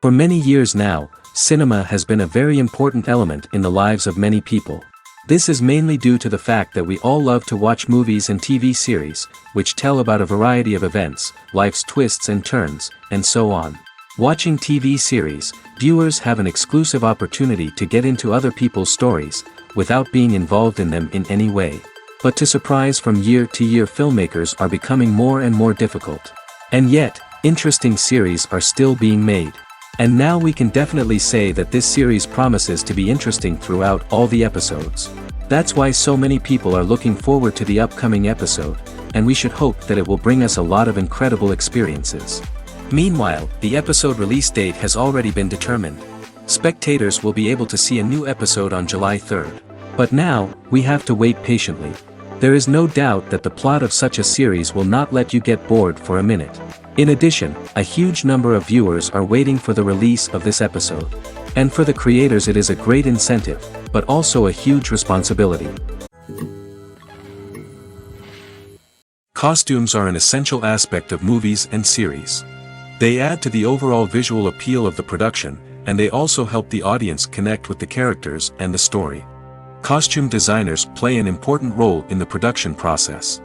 For many years now, cinema has been a very important element in the lives of many people. This is mainly due to the fact that we all love to watch movies and TV series, which tell about a variety of events, life's twists and turns, and so on. Watching TV series, viewers have an exclusive opportunity to get into other people's stories, without being involved in them in any way. But to surprise from year to year, filmmakers are becoming more and more difficult. And yet, interesting series are still being made. And now we can definitely say that this series promises to be interesting throughout all the episodes. That's why so many people are looking forward to the upcoming episode, and we should hope that it will bring us a lot of incredible experiences. Meanwhile, the episode release date has already been determined. Spectators will be able to see a new episode on July 3rd. But now, we have to wait patiently. There is no doubt that the plot of such a series will not let you get bored for a minute. In addition, a huge number of viewers are waiting for the release of this episode. And for the creators it is a great incentive, but also a huge responsibility. Costumes are an essential aspect of movies and series. They add to the overall visual appeal of the production, and they also help the audience connect with the characters and the story. Costume designers play an important role in the production process.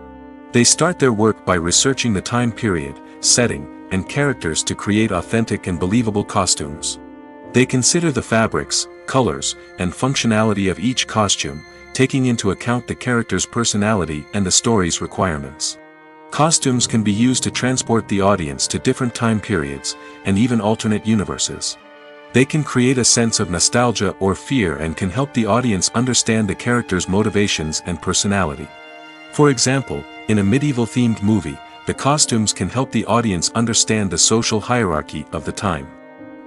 They start their work by researching the time period, setting, and characters to create authentic and believable costumes. They consider the fabrics, colors, and functionality of each costume, taking into account the character's personality and the story's requirements. Costumes can be used to transport the audience to different time periods, and even alternate universes. They can create a sense of nostalgia or fear and can help the audience understand the character's motivations and personality. For example, in a medieval-themed movie, the costumes can help the audience understand the social hierarchy of the time.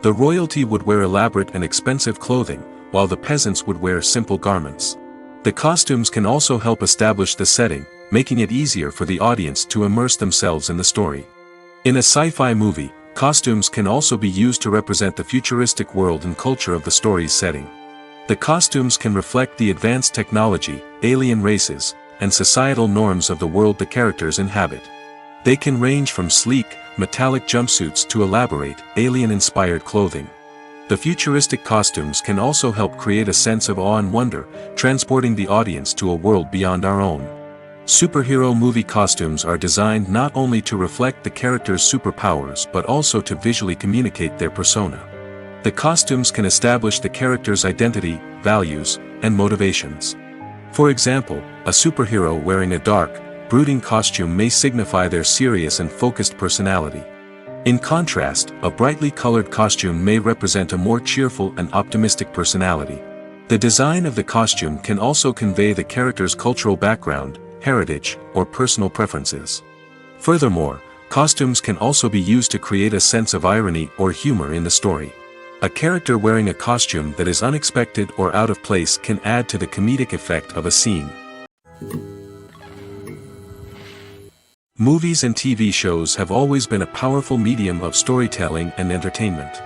The royalty would wear elaborate and expensive clothing, while the peasants would wear simple garments. The costumes can also help establish the setting, making it easier for the audience to immerse themselves in the story. In a sci-fi movie, costumes can also be used to represent the futuristic world and culture of the story's setting. The costumes can reflect the advanced technology, alien races, and societal norms of the world the characters inhabit. They can range from sleek, metallic jumpsuits to elaborate, alien-inspired clothing. The futuristic costumes can also help create a sense of awe and wonder, transporting the audience to a world beyond our own. Superhero movie costumes are designed not only to reflect the character's superpowers but also to visually communicate their persona. The costumes can establish the character's identity, values, and motivations. For example, a superhero wearing a dark, brooding costume may signify their serious and focused personality. In contrast, a brightly colored costume may represent a more cheerful and optimistic personality. The design of the costume can also convey the character's cultural background, heritage, or personal preferences. Furthermore, costumes can also be used to create a sense of irony or humor in the story. A character wearing a costume that is unexpected or out of place can add to the comedic effect of a scene. Movies and TV shows have always been a powerful medium of storytelling and entertainment.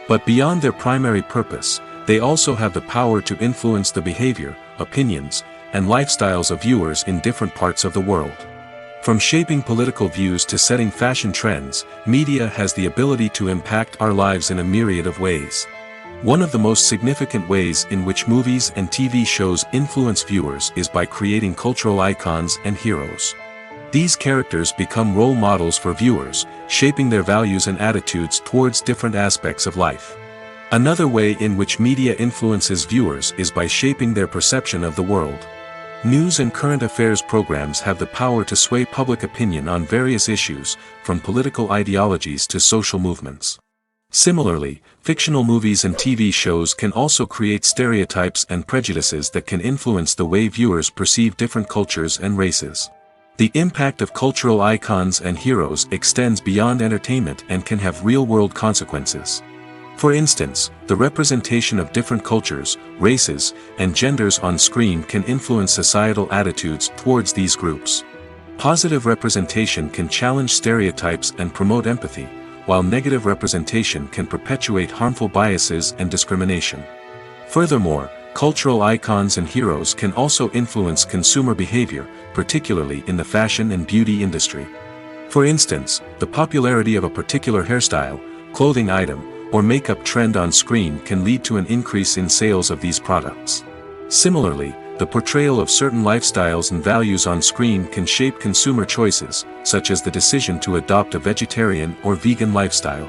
But beyond their primary purpose, they also have the power to influence the behavior, opinions, and lifestyles of viewers in different parts of the world. From shaping political views to setting fashion trends, media has the ability to impact our lives in a myriad of ways. One of the most significant ways in which movies and TV shows influence viewers is by creating cultural icons and heroes. These characters become role models for viewers, shaping their values and attitudes towards different aspects of life. Another way in which media influences viewers is by shaping their perception of the world. News and current affairs programs have the power to sway public opinion on various issues, from political ideologies to social movements. Similarly, fictional movies and TV shows can also create stereotypes and prejudices that can influence the way viewers perceive different cultures and races. The impact of cultural icons and heroes extends beyond entertainment and can have real-world consequences. For instance, the representation of different cultures, races, and genders on screen can influence societal attitudes towards these groups. Positive representation can challenge stereotypes and promote empathy, while negative representation can perpetuate harmful biases and discrimination. Furthermore, cultural icons and heroes can also influence consumer behavior, particularly in the fashion and beauty industry. For instance, the popularity of a particular hairstyle, clothing item, or makeup trend on screen can lead to an increase in sales of these products. Similarly, the portrayal of certain lifestyles and values on screen can shape consumer choices, such as the decision to adopt a vegetarian or vegan lifestyle.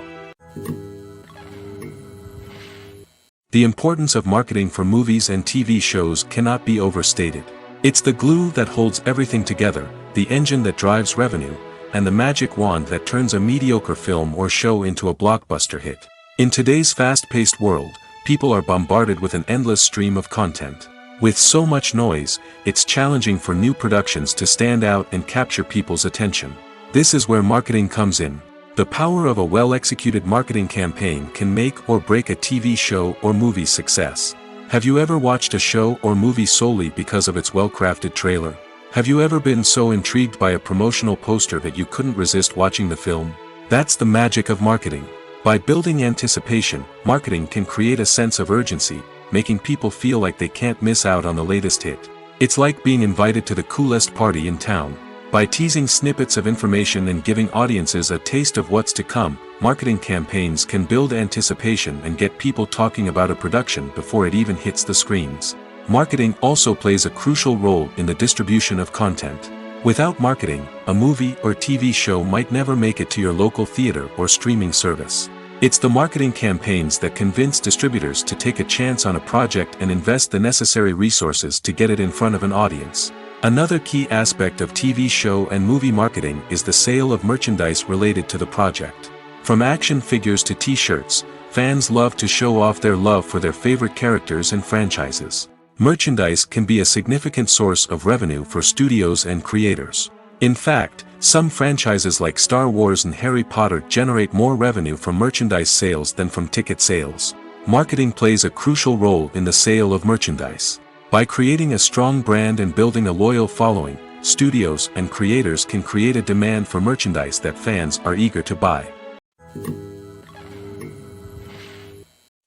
The importance of marketing for movies and TV shows cannot be overstated. It's the glue that holds everything together, the engine that drives revenue, and the magic wand that turns a mediocre film or show into a blockbuster hit. In today's fast-paced world, people are bombarded with an endless stream of content. With so much noise, it's challenging for new productions to stand out and capture people's attention. This is where marketing comes in. The power of a well-executed marketing campaign can make or break a TV show or movie's success. Have you ever watched a show or movie solely because of its well-crafted trailer? Have you ever been so intrigued by a promotional poster that you couldn't resist watching the film? That's the magic of marketing. By building anticipation, marketing can create a sense of urgency, making people feel like they can't miss out on the latest hit. It's like being invited to the coolest party in town. By teasing snippets of information and giving audiences a taste of what's to come, marketing campaigns can build anticipation and get people talking about a production before it even hits the screens. Marketing also plays a crucial role in the distribution of content. Without marketing, a movie or TV show might never make it to your local theater or streaming service. It's the marketing campaigns that convince distributors to take a chance on a project and invest the necessary resources to get it in front of an audience. Another key aspect of TV show and movie marketing is the sale of merchandise related to the project. From action figures to t-shirts, fans love to show off their love for their favorite characters and franchises. Merchandise can be a significant source of revenue for studios and creators. In fact, some franchises like Star Wars and Harry Potter generate more revenue from merchandise sales than from ticket sales. Marketing plays a crucial role in the sale of merchandise. By creating a strong brand and building a loyal following, studios and creators can create a demand for merchandise that fans are eager to buy.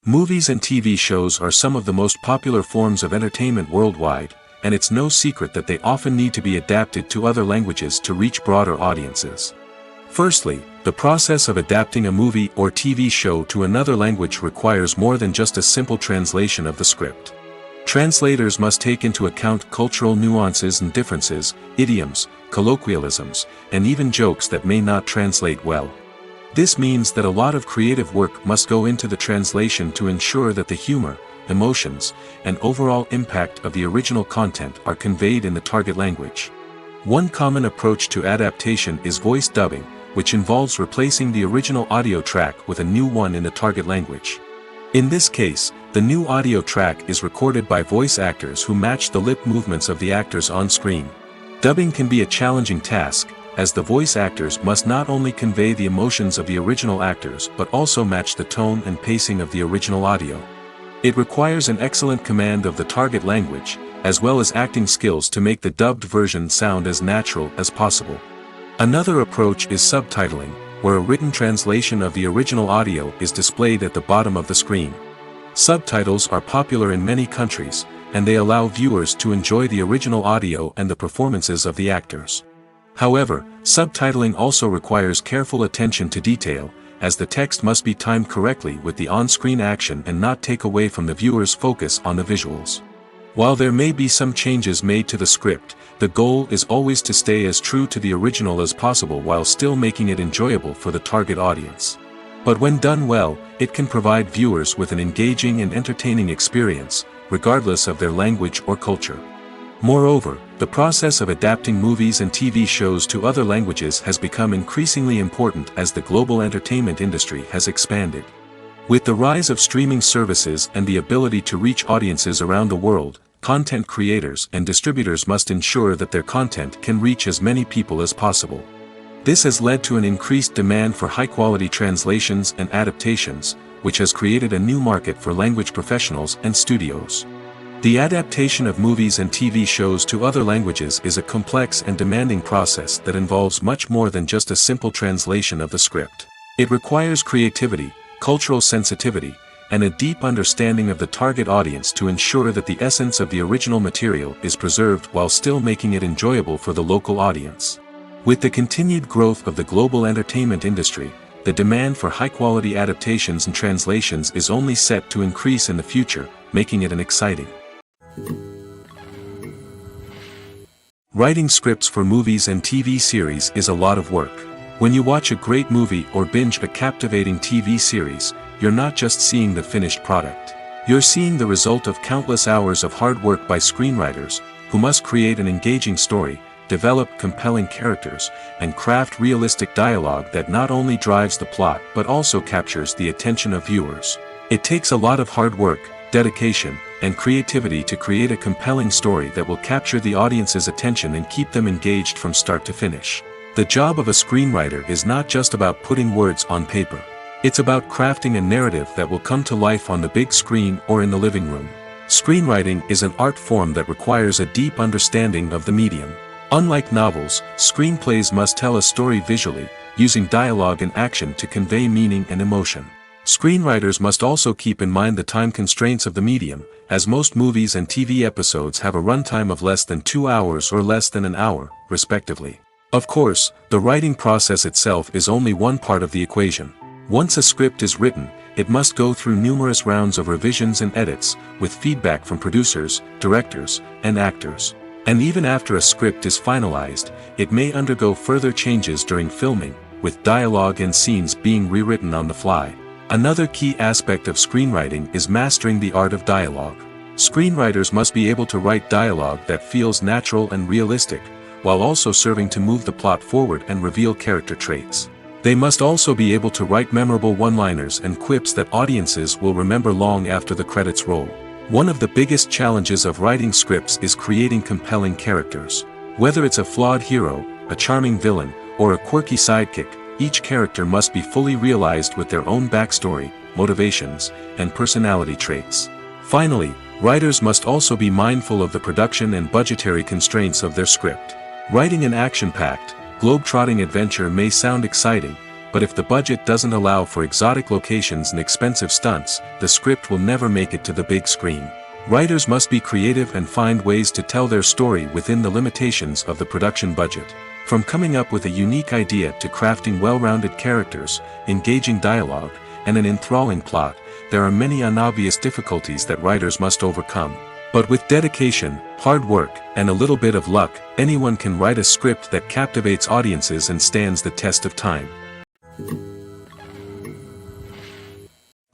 Movies and TV shows are some of the most popular forms of entertainment worldwide, and it's no secret that they often need to be adapted to other languages to reach broader audiences. Firstly, the process of adapting a movie or TV show to another language requires more than just a simple translation of the script. Translators must take into account cultural nuances and differences, idioms, colloquialisms, and even jokes that may not translate well. This means that a lot of creative work must go into the translation to ensure that the humor, emotions, and overall impact of the original content are conveyed in the target language. One common approach to adaptation is voice dubbing, which involves replacing the original audio track with a new one in the target language. In this case, the new audio track is recorded by voice actors who match the lip movements of the actors on screen. Dubbing can be a challenging task, as the voice actors must not only convey the emotions of the original actors but also match the tone and pacing of the original audio. It requires an excellent command of the target language, as well as acting skills to make the dubbed version sound as natural as possible. Another approach is subtitling, where a written translation of the original audio is displayed at the bottom of the screen. Subtitles are popular in many countries, and they allow viewers to enjoy the original audio and the performances of the actors. However, subtitling also requires careful attention to detail, as the text must be timed correctly with the on-screen action and not take away from the viewer's focus on the visuals. While there may be some changes made to the script, the goal is always to stay as true to the original as possible while still making it enjoyable for the target audience. But when done well, it can provide viewers with an engaging and entertaining experience, regardless of their language or culture. Moreover, the process of adapting movies and TV shows to other languages has become increasingly important as the global entertainment industry has expanded. With the rise of streaming services and the ability to reach audiences around the world, content creators and distributors must ensure that their content can reach as many people as possible. This has led to an increased demand for high-quality translations and adaptations, which has created a new market for language professionals and studios. The adaptation of movies and TV shows to other languages is a complex and demanding process that involves much more than just a simple translation of the script. It requires creativity, cultural sensitivity, and a deep understanding of the target audience to ensure that the essence of the original material is preserved while still making it enjoyable for the local audience. With the continued growth of the global entertainment industry, the demand for high-quality adaptations and translations is only set to increase in the future, making it an exciting. Writing scripts for movies and TV series is a lot of work. When you watch a great movie or binge a captivating TV series, you're not just seeing the finished product. You're seeing the result of countless hours of hard work by screenwriters, who must create an engaging story, develop compelling characters, and craft realistic dialogue that not only drives the plot but also captures the attention of viewers. It takes a lot of hard work, dedication, and creativity to create a compelling story that will capture the audience's attention and keep them engaged from start to finish. The job of a screenwriter is not just about putting words on paper. It's about crafting a narrative that will come to life on the big screen or in the living room. Screenwriting is an art form that requires a deep understanding of the medium. Unlike novels, screenplays must tell a story visually, using dialogue and action to convey meaning and emotion. Screenwriters must also keep in mind the time constraints of the medium, as most movies and TV episodes have a runtime of less than 2 hours or less than an hour, respectively. Of course, the writing process itself is only one part of the equation. Once a script is written, it must go through numerous rounds of revisions and edits, with feedback from producers, directors, and actors. And even after a script is finalized, it may undergo further changes during filming, with dialogue and scenes being rewritten on the fly. Another key aspect of screenwriting is mastering the art of dialogue. Screenwriters must be able to write dialogue that feels natural and realistic, while also serving to move the plot forward and reveal character traits. They must also be able to write memorable one-liners and quips that audiences will remember long after the credits roll. One of the biggest challenges of writing scripts is creating compelling characters. Whether it's a flawed hero, a charming villain, or a quirky sidekick, each character must be fully realized with their own backstory, motivations, and personality traits. Finally, writers must also be mindful of the production and budgetary constraints of their script. Writing an action-packed, globe-trotting adventure may sound exciting, but if the budget doesn't allow for exotic locations and expensive stunts, the script will never make it to the big screen. Writers must be creative and find ways to tell their story within the limitations of the production budget. From coming up with a unique idea to crafting well-rounded characters, engaging dialogue, and an enthralling plot, there are many unobvious difficulties that writers must overcome. But with dedication, hard work, and a little bit of luck, anyone can write a script that captivates audiences and stands the test of time.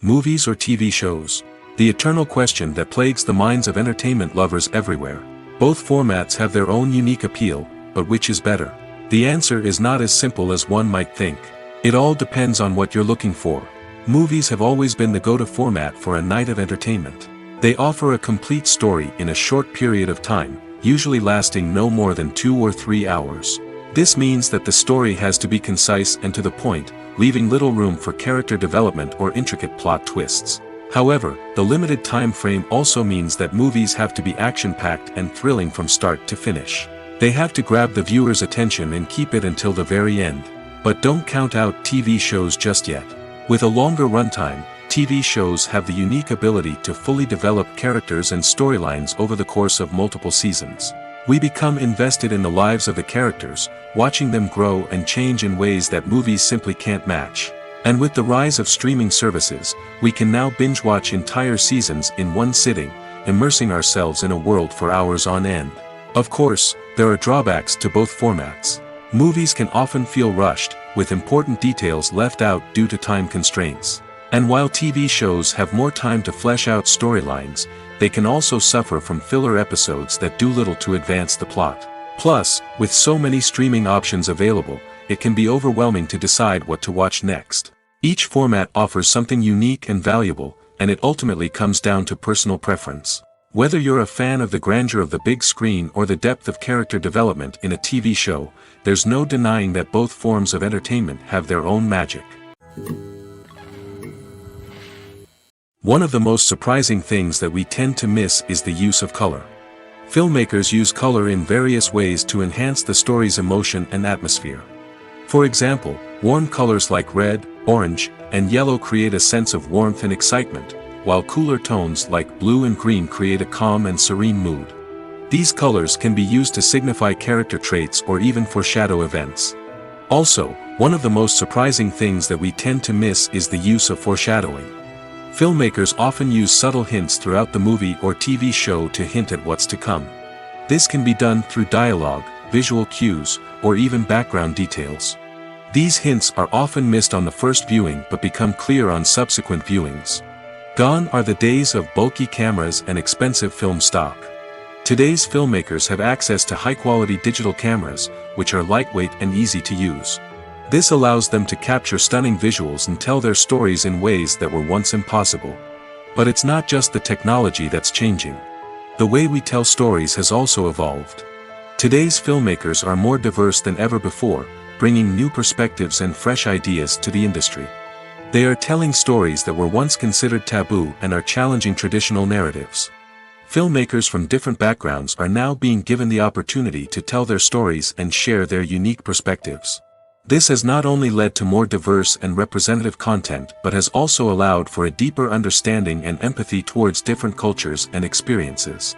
Movies or TV shows? The eternal question that plagues the minds of entertainment lovers everywhere. Both formats have their own unique appeal, but which is better? The answer is not as simple as one might think. It all depends on what you're looking for. Movies have always been the go-to format for a night of entertainment. They offer a complete story in a short period of time, usually lasting no more than 2 or 3 hours. This means that the story has to be concise and to the point, leaving little room for character development or intricate plot twists. However, the limited time frame also means that movies have to be action-packed and thrilling from start to finish. They have to grab the viewer's attention and keep it until the very end. But don't count out TV shows just yet. With a longer runtime, TV shows have the unique ability to fully develop characters and storylines over the course of multiple seasons. We become invested in the lives of the characters, watching them grow and change in ways that movies simply can't match. And with the rise of streaming services, we can now binge-watch entire seasons in one sitting, immersing ourselves in a world for hours on end. Of course, there are drawbacks to both formats. Movies can often feel rushed, with important details left out due to time constraints. And while TV shows have more time to flesh out storylines, they can also suffer from filler episodes that do little to advance the plot. Plus, with so many streaming options available, it can be overwhelming to decide what to watch next. Each format offers something unique and valuable, and it ultimately comes down to personal preference. Whether you're a fan of the grandeur of the big screen or the depth of character development in a TV show, there's no denying that both forms of entertainment have their own magic. One of the most surprising things that we tend to miss is the use of color. Filmmakers use color in various ways to enhance the story's emotion and atmosphere. For example, warm colors like red, orange, and yellow create a sense of warmth and excitement, while cooler tones like blue and green create a calm and serene mood. These colors can be used to signify character traits or even foreshadow events. Also, one of the most surprising things that we tend to miss is the use of foreshadowing. Filmmakers often use subtle hints throughout the movie or TV show to hint at what's to come. This can be done through dialogue, visual cues, or even background details. These hints are often missed on the first viewing but become clear on subsequent viewings. Gone are the days of bulky cameras and expensive film stock. Today's filmmakers have access to high-quality digital cameras, which are lightweight and easy to use. This allows them to capture stunning visuals and tell their stories in ways that were once impossible. But it's not just the technology that's changing. The way we tell stories has also evolved. Today's filmmakers are more diverse than ever before, bringing new perspectives and fresh ideas to the industry. They are telling stories that were once considered taboo and are challenging traditional narratives. Filmmakers from different backgrounds are now being given the opportunity to tell their stories and share their unique perspectives. This has not only led to more diverse and representative content but has also allowed for a deeper understanding and empathy towards different cultures and experiences.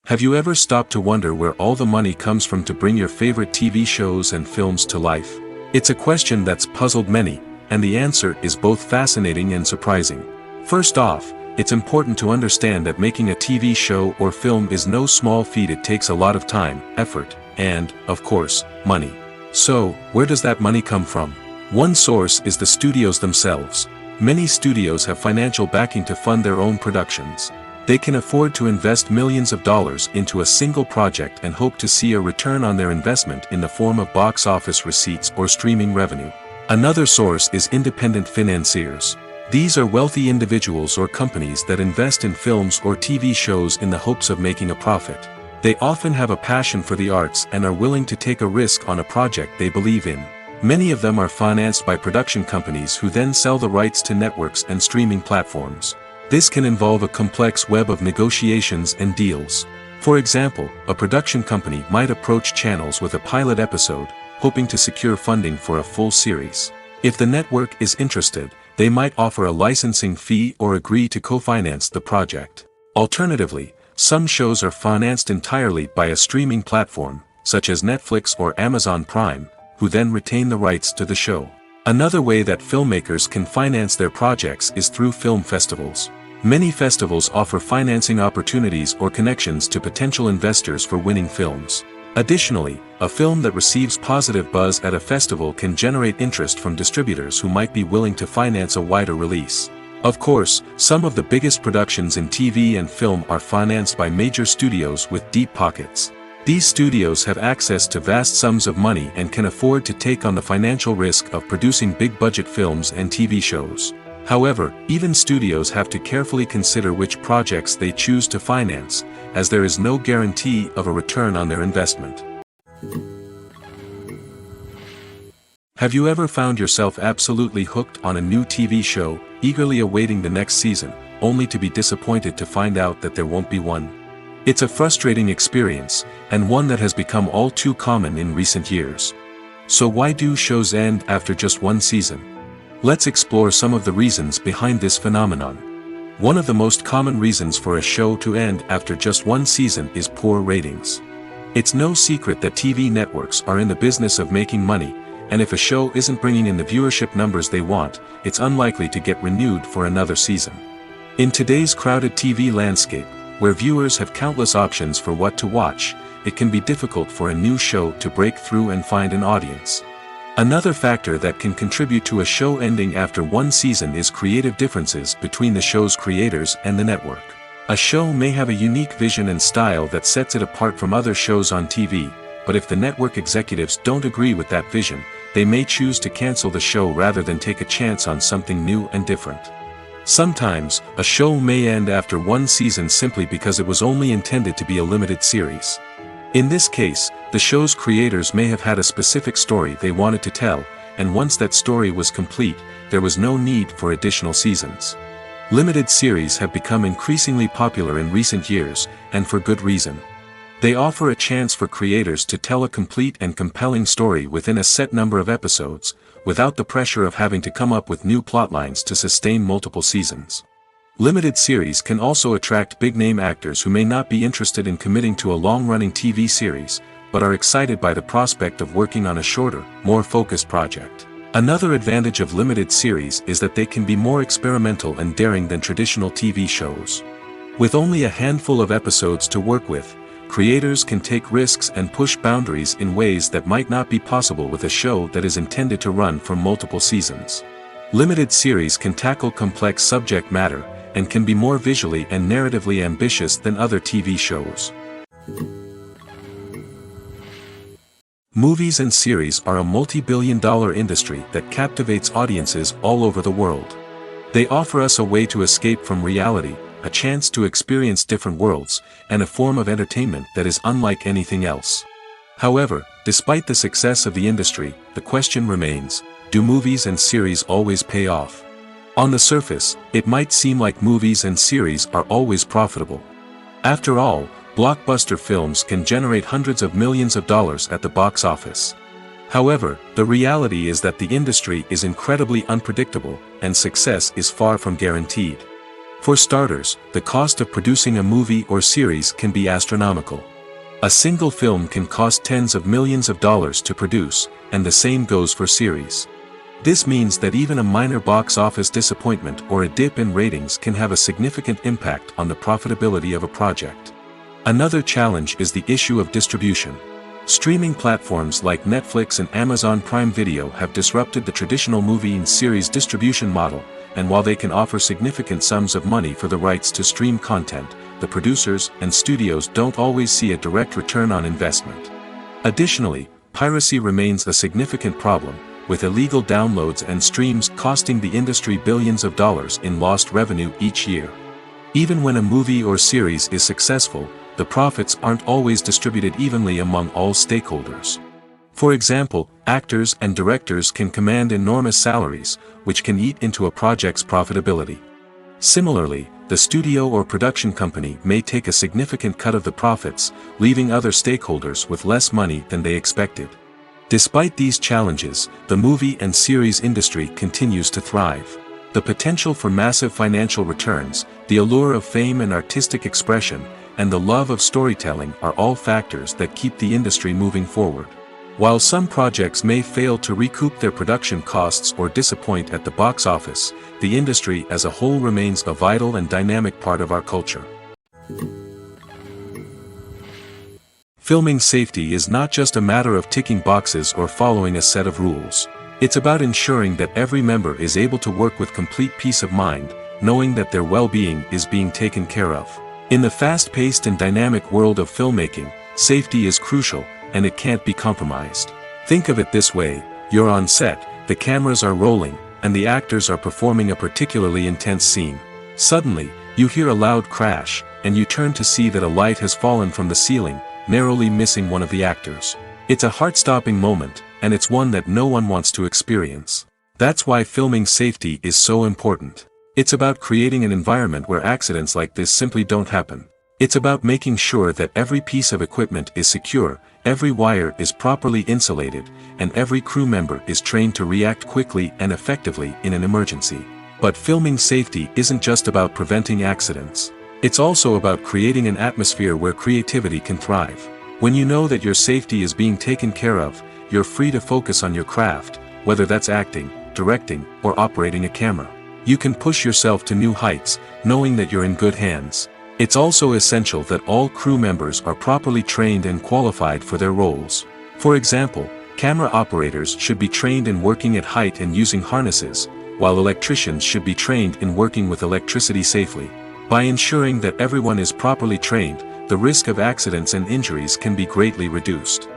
Have you ever stopped to wonder where all the money comes from to bring your favorite TV shows and films to life? It's a question that's puzzled many, and the answer is both fascinating and surprising. First off, it's important to understand that making a TV show or film is no small feat. It takes a lot of time, effort, and, of course, money. So, where does that money come from? One source is the studios themselves. Many studios have financial backing to fund their own productions. They can afford to invest millions of dollars into a single project and hope to see a return on their investment in the form of box office receipts or streaming revenue. Another source is independent financiers. These are wealthy individuals or companies that invest in films or TV shows in the hopes of making a profit. They often have a passion for the arts and are willing to take a risk on a project they believe in. Many of them are financed by production companies who then sell the rights to networks and streaming platforms. This can involve a complex web of negotiations and deals. For example, a production company might approach channels with a pilot episode, hoping to secure funding for a full series. If the network is interested, they might offer a licensing fee or agree to co-finance the project. Alternatively, some shows are financed entirely by a streaming platform, such as Netflix or Amazon Prime, who then retain the rights to the show. Another way that filmmakers can finance their projects is through film festivals. Many festivals offer financing opportunities or connections to potential investors for winning films. Additionally, a film that receives positive buzz at a festival can generate interest from distributors who might be willing to finance a wider release. Of course, some of the biggest productions in TV and film are financed by major studios with deep pockets. These studios have access to vast sums of money and can afford to take on the financial risk of producing big-budget films and TV shows. However, even studios have to carefully consider which projects they choose to finance, as there is no guarantee of a return on their investment. Have you ever found yourself absolutely hooked on a new TV show, eagerly awaiting the next season, only to be disappointed to find out that there won't be one? It's a frustrating experience, and one that has become all too common in recent years. So why do shows end after just one season? Let's explore some of the reasons behind this phenomenon. One of the most common reasons for a show to end after just one season is poor ratings. It's no secret that TV networks are in the business of making money, and if a show isn't bringing in the viewership numbers they want, it's unlikely to get renewed for another season. In today's crowded TV landscape, where viewers have countless options for what to watch, it can be difficult for a new show to break through and find an audience. Another factor that can contribute to a show ending after one season is creative differences between the show's creators and the network. A show may have a unique vision and style that sets it apart from other shows on TV, but if the network executives don't agree with that vision, they may choose to cancel the show rather than take a chance on something new and different. Sometimes, a show may end after one season simply because it was only intended to be a limited series. In this case, the show's creators may have had a specific story they wanted to tell, and once that story was complete, there was no need for additional seasons. Limited series have become increasingly popular in recent years, and for good reason. They offer a chance for creators to tell a complete and compelling story within a set number of episodes, without the pressure of having to come up with new plotlines to sustain multiple seasons. Limited series can also attract big-name actors who may not be interested in committing to a long-running TV series, but are excited by the prospect of working on a shorter, more focused project. Another advantage of limited series is that they can be more experimental and daring than traditional TV shows. With only a handful of episodes to work with, creators can take risks and push boundaries in ways that might not be possible with a show that is intended to run for multiple seasons. Limited series can tackle complex subject matter, and can be more visually and narratively ambitious than other TV shows. Movies and series are a multi-billion-dollar industry that captivates audiences all over the world. They offer us a way to escape from reality, a chance to experience different worlds, and a form of entertainment that is unlike anything else. However, despite the success of the industry, the question remains, do movies and series always pay off? On the surface, it might seem like movies and series are always profitable. After all, blockbuster films can generate hundreds of millions of dollars at the box office. However, the reality is that the industry is incredibly unpredictable, and success is far from guaranteed. For starters, the cost of producing a movie or series can be astronomical. A single film can cost tens of millions of dollars to produce, and the same goes for series. This means that even a minor box office disappointment or a dip in ratings can have a significant impact on the profitability of a project. Another challenge is the issue of distribution. Streaming platforms like Netflix and Amazon Prime Video have disrupted the traditional movie and series distribution model, and while they can offer significant sums of money for the rights to stream content, the producers and studios don't always see a direct return on investment. Additionally, piracy remains a significant problem, with illegal downloads and streams costing the industry billions of dollars in lost revenue each year. Even when a movie or series is successful, the profits aren't always distributed evenly among all stakeholders. For example, actors and directors can command enormous salaries, which can eat into a project's profitability. Similarly, the studio or production company may take a significant cut of the profits, leaving other stakeholders with less money than they expected. Despite these challenges, the movie and series industry continues to thrive. The potential for massive financial returns, the allure of fame and artistic expression, and the love of storytelling are all factors that keep the industry moving forward. While some projects may fail to recoup their production costs or disappoint at the box office, the industry as a whole remains a vital and dynamic part of our culture. Filming safety is not just a matter of ticking boxes or following a set of rules. It's about ensuring that every member is able to work with complete peace of mind, knowing that their well-being is being taken care of. In the fast-paced and dynamic world of filmmaking, safety is crucial, and it can't be compromised. Think of it this way: you're on set, the cameras are rolling, and the actors are performing a particularly intense scene. Suddenly, you hear a loud crash, and you turn to see that a light has fallen from the ceiling, narrowly missing one of the actors. It's a heart-stopping moment, and it's one that no one wants to experience. That's why filming safety is so important. It's about creating an environment where accidents like this simply don't happen. It's about making sure that every piece of equipment is secure, every wire is properly insulated, and every crew member is trained to react quickly and effectively in an emergency. But filming safety isn't just about preventing accidents. It's also about creating an atmosphere where creativity can thrive. When you know that your safety is being taken care of, you're free to focus on your craft, whether that's acting, directing, or operating a camera. You can push yourself to new heights, knowing that you're in good hands. It's also essential that all crew members are properly trained and qualified for their roles. For example, camera operators should be trained in working at height and using harnesses, while electricians should be trained in working with electricity safely. By ensuring that everyone is properly trained, the risk of accidents and injuries can be greatly reduced.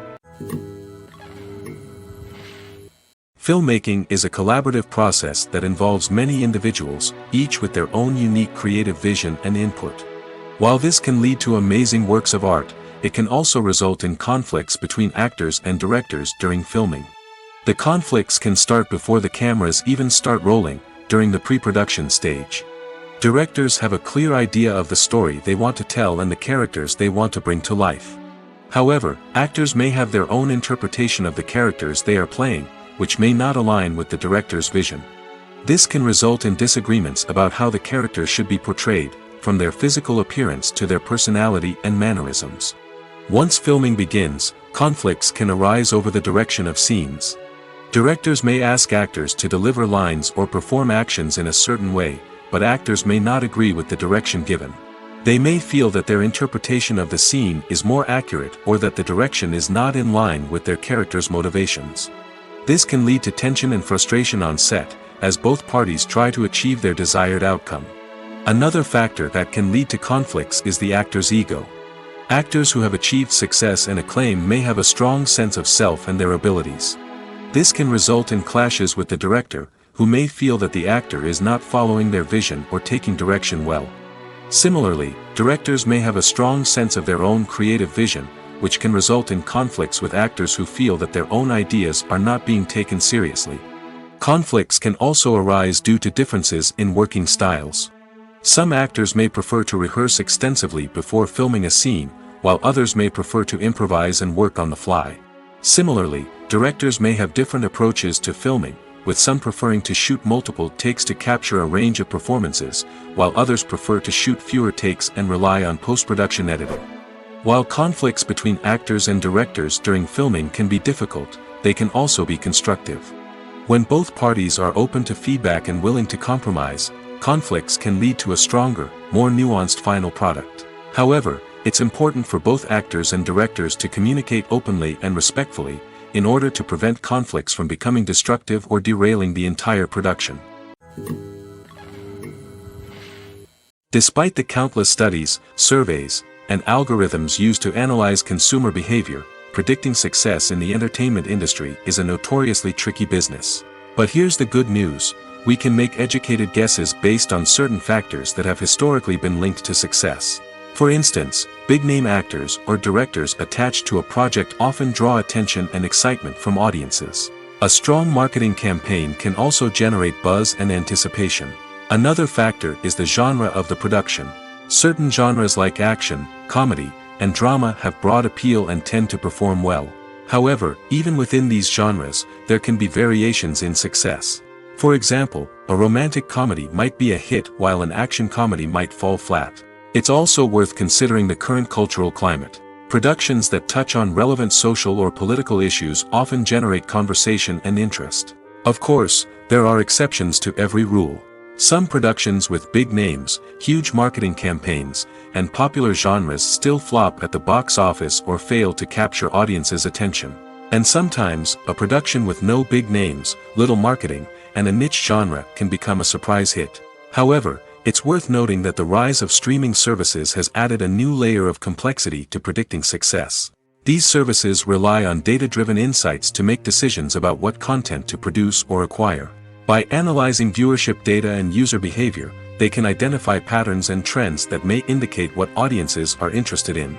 Filmmaking is a collaborative process that involves many individuals, each with their own unique creative vision and input. While this can lead to amazing works of art, it can also result in conflicts between actors and directors during filming. The conflicts can start before the cameras even start rolling, during the pre-production stage. Directors have a clear idea of the story they want to tell and the characters they want to bring to life. However, actors may have their own interpretation of the characters they are playing, which may not align with the director's vision. This can result in disagreements about how the characters should be portrayed, from their physical appearance to their personality and mannerisms. Once filming begins, conflicts can arise over the direction of scenes. Directors may ask actors to deliver lines or perform actions in a certain way, but actors may not agree with the direction given. They may feel that their interpretation of the scene is more accurate or that the direction is not in line with their character's motivations. This can lead to tension and frustration on set, as both parties try to achieve their desired outcome. Another factor that can lead to conflicts is the actor's ego. Actors who have achieved success and acclaim may have a strong sense of self and their abilities. This can result in clashes with the director, who may feel that the actor is not following their vision or taking direction well. Similarly, directors may have a strong sense of their own creative vision, which can result in conflicts with actors who feel that their own ideas are not being taken seriously. Conflicts can also arise due to differences in working styles. Some actors may prefer to rehearse extensively before filming a scene, while others may prefer to improvise and work on the fly. Similarly, directors may have different approaches to filming, with some preferring to shoot multiple takes to capture a range of performances, while others prefer to shoot fewer takes and rely on post-production editing. While conflicts between actors and directors during filming can be difficult, they can also be constructive. When both parties are open to feedback and willing to compromise, conflicts can lead to a stronger, more nuanced final product. However, it's important for both actors and directors to communicate openly and respectfully, in order to prevent conflicts from becoming destructive or derailing the entire production. Despite the countless studies, surveys, and algorithms used to analyze consumer behavior, predicting success in the entertainment industry is a notoriously tricky business. But here's the good news: we can make educated guesses based on certain factors that have historically been linked to success. For instance, big-name actors or directors attached to a project often draw attention and excitement from audiences. A strong marketing campaign can also generate buzz and anticipation. Another factor is the genre of the production. Certain genres like action, comedy, and drama have broad appeal and tend to perform well. However, even within these genres, there can be variations in success. For example, a romantic comedy might be a hit while an action comedy might fall flat. It's also worth considering the current cultural climate. Productions that touch on relevant social or political issues often generate conversation and interest. Of course, there are exceptions to every rule. Some productions with big names, huge marketing campaigns, and popular genres still flop at the box office or fail to capture audiences' attention. And sometimes, a production with no big names, little marketing, and a niche genre can become a surprise hit. However, it's worth noting that the rise of streaming services has added a new layer of complexity to predicting success. These services rely on data-driven insights to make decisions about what content to produce or acquire. By analyzing viewership data and user behavior, they can identify patterns and trends that may indicate what audiences are interested in.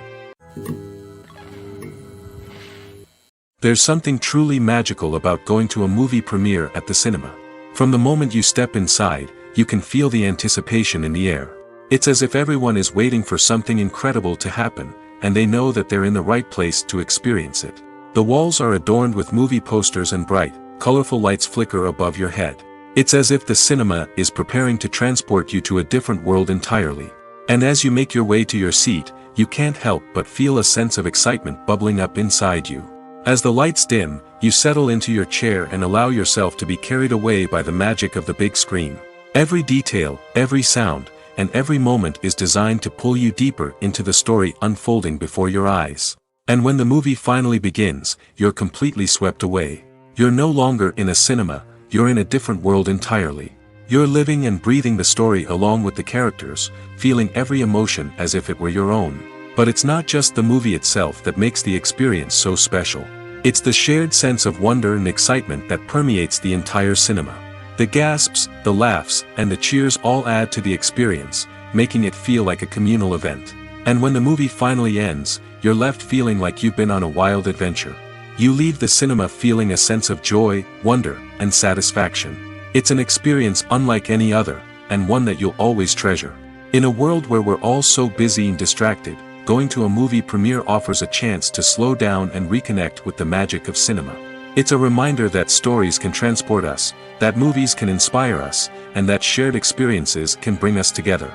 There's something truly magical about going to a movie premiere at the cinema. From the moment you step inside, you can feel the anticipation in the air. It's as if everyone is waiting for something incredible to happen, and they know that they're in the right place to experience it. The walls are adorned with movie posters and bright, colorful lights flicker above your head. It's as if the cinema is preparing to transport you to a different world entirely. And as you make your way to your seat, you can't help but feel a sense of excitement bubbling up inside you. As the lights dim, you settle into your chair and allow yourself to be carried away by the magic of the big screen. Every detail, every sound, and every moment is designed to pull you deeper into the story unfolding before your eyes. And when the movie finally begins, you're completely swept away. You're no longer in a cinema, you're in a different world entirely. You're living and breathing the story along with the characters, feeling every emotion as if it were your own. But it's not just the movie itself that makes the experience so special. It's the shared sense of wonder and excitement that permeates the entire cinema. The gasps, the laughs, and the cheers all add to the experience, making it feel like a communal event. And when the movie finally ends, you're left feeling like you've been on a wild adventure. You leave the cinema feeling a sense of joy, wonder, and satisfaction. It's an experience unlike any other, and one that you'll always treasure. In a world where we're all so busy and distracted, going to a movie premiere offers a chance to slow down and reconnect with the magic of cinema. It's a reminder that stories can transport us, that movies can inspire us, and that shared experiences can bring us together.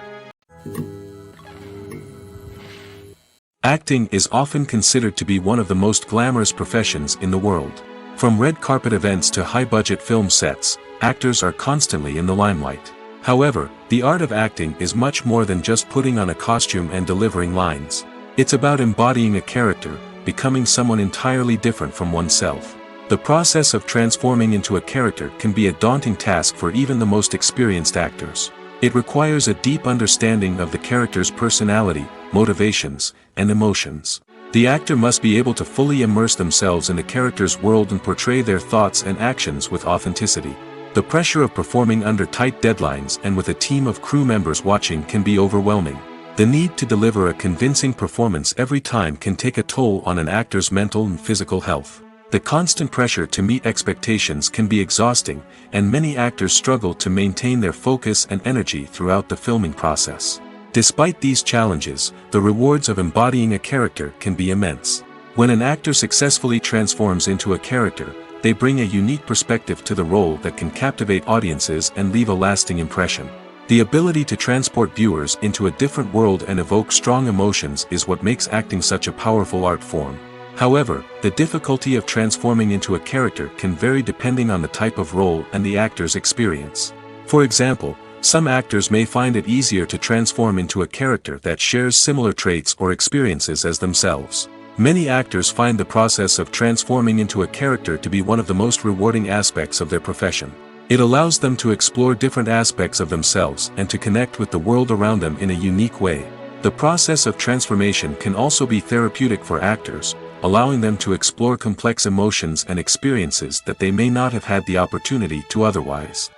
Acting is often considered to be one of the most glamorous professions in the world. From red carpet events to high-budget film sets, actors are constantly in the limelight. However, the art of acting is much more than just putting on a costume and delivering lines. It's about embodying a character, becoming someone entirely different from oneself. The process of transforming into a character can be a daunting task for even the most experienced actors. It requires a deep understanding of the character's personality, motivations, and emotions. The actor must be able to fully immerse themselves in the character's world and portray their thoughts and actions with authenticity. The pressure of performing under tight deadlines and with a team of crew members watching can be overwhelming. The need to deliver a convincing performance every time can take a toll on an actor's mental and physical health. The constant pressure to meet expectations can be exhausting, and many actors struggle to maintain their focus and energy throughout the filming process. Despite these challenges, the rewards of embodying a character can be immense. When an actor successfully transforms into a character, they bring a unique perspective to the role that can captivate audiences and leave a lasting impression. The ability to transport viewers into a different world and evoke strong emotions is what makes acting such a powerful art form. However, the difficulty of transforming into a character can vary depending on the type of role and the actor's experience. For example, some actors may find it easier to transform into a character that shares similar traits or experiences as themselves. Many actors find the process of transforming into a character to be one of the most rewarding aspects of their profession. It allows them to explore different aspects of themselves and to connect with the world around them in a unique way. The process of transformation can also be therapeutic for actors, allowing them to explore complex emotions and experiences that they may not have had the opportunity to otherwise.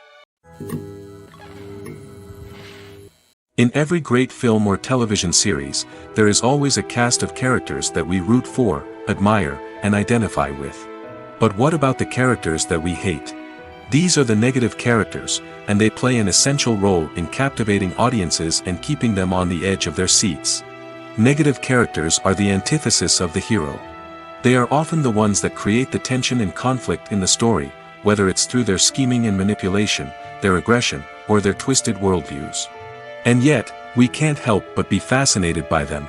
In every great film or television series, there is always a cast of characters that we root for, admire, and identify with. But what about the characters that we hate? These are the negative characters, and they play an essential role in captivating audiences and keeping them on the edge of their seats. Negative characters are the antithesis of the hero. They are often the ones that create the tension and conflict in the story, whether it's through their scheming and manipulation, their aggression, or their twisted worldviews. And yet, we can't help but be fascinated by them.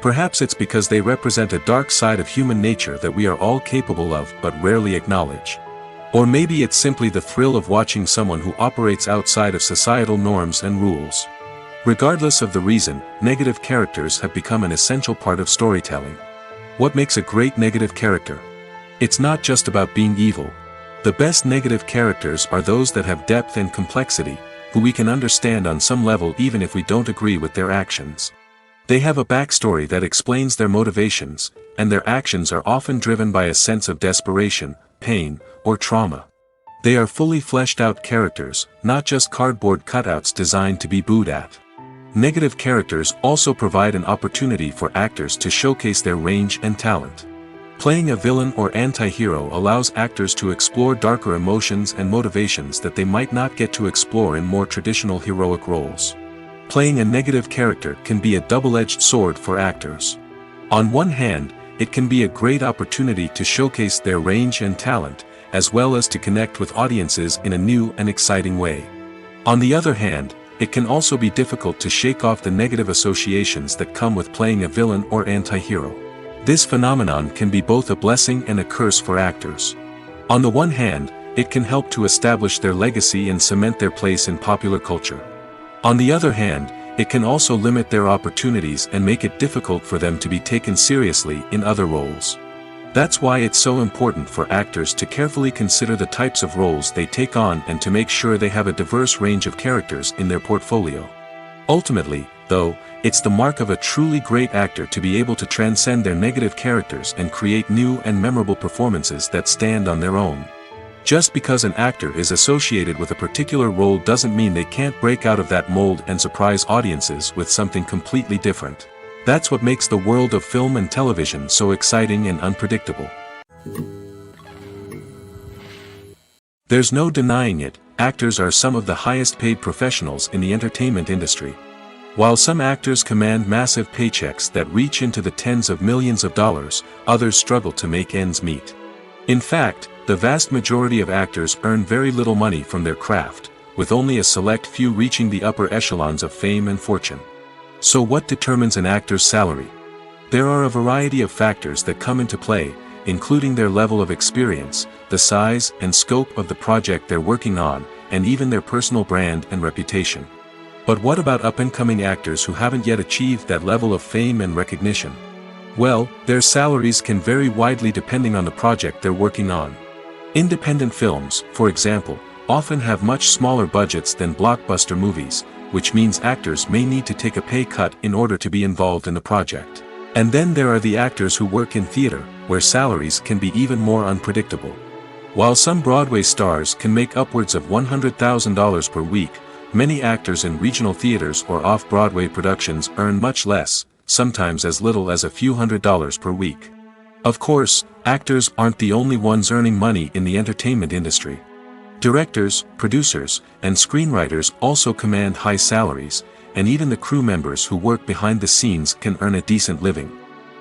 Perhaps it's because they represent a dark side of human nature that we are all capable of but rarely acknowledge. Or maybe it's simply the thrill of watching someone who operates outside of societal norms and rules. Regardless of the reason, negative characters have become an essential part of storytelling. What makes a great negative character? It's not just about being evil. The best negative characters are those that have depth and complexity, who we can understand on some level even if we don't agree with their actions. They have a backstory that explains their motivations, and their actions are often driven by a sense of desperation, pain, or trauma. They are fully fleshed out characters, not just cardboard cutouts designed to be booed at. Negative characters also provide an opportunity for actors to showcase their range and talent. Playing a villain or anti-hero allows actors to explore darker emotions and motivations that they might not get to explore in more traditional heroic roles. Playing a negative character can be a double-edged sword for actors. On one hand, it can be a great opportunity to showcase their range and talent, as well as to connect with audiences in a new and exciting way. On the other hand, it can also be difficult to shake off the negative associations that come with playing a villain or anti-hero. This phenomenon can be both a blessing and a curse for actors. On the one hand, it can help to establish their legacy and cement their place in popular culture. On the other hand, it can also limit their opportunities and make it difficult for them to be taken seriously in other roles. That's why it's so important for actors to carefully consider the types of roles they take on and to make sure they have a diverse range of characters in their portfolio. Ultimately, though, it's the mark of a truly great actor to be able to transcend their negative characters and create new and memorable performances that stand on their own. Just because an actor is associated with a particular role doesn't mean they can't break out of that mold and surprise audiences with something completely different. That's what makes the world of film and television so exciting and unpredictable. There's no denying it, actors are some of the highest paid professionals in the entertainment industry. While some actors command massive paychecks that reach into the tens of millions of dollars, others struggle to make ends meet. In fact, the vast majority of actors earn very little money from their craft, with only a select few reaching the upper echelons of fame and fortune. So what determines an actor's salary? There are a variety of factors that come into play, including their level of experience, the size and scope of the project they're working on, and even their personal brand and reputation. But what about up-and-coming actors who haven't yet achieved that level of fame and recognition? Well, their salaries can vary widely depending on the project they're working on. Independent films, for example, often have much smaller budgets than blockbuster movies, which means actors may need to take a pay cut in order to be involved in the project. And then there are the actors who work in theater, where salaries can be even more unpredictable. While some Broadway stars can make upwards of $100,000 per week, many actors in regional theaters or off-Broadway productions earn much less, sometimes as little as a few $100s per week. Of course, actors aren't the only ones earning money in the entertainment industry. Directors, producers, and screenwriters also command high salaries, and even the crew members who work behind the scenes can earn a decent living.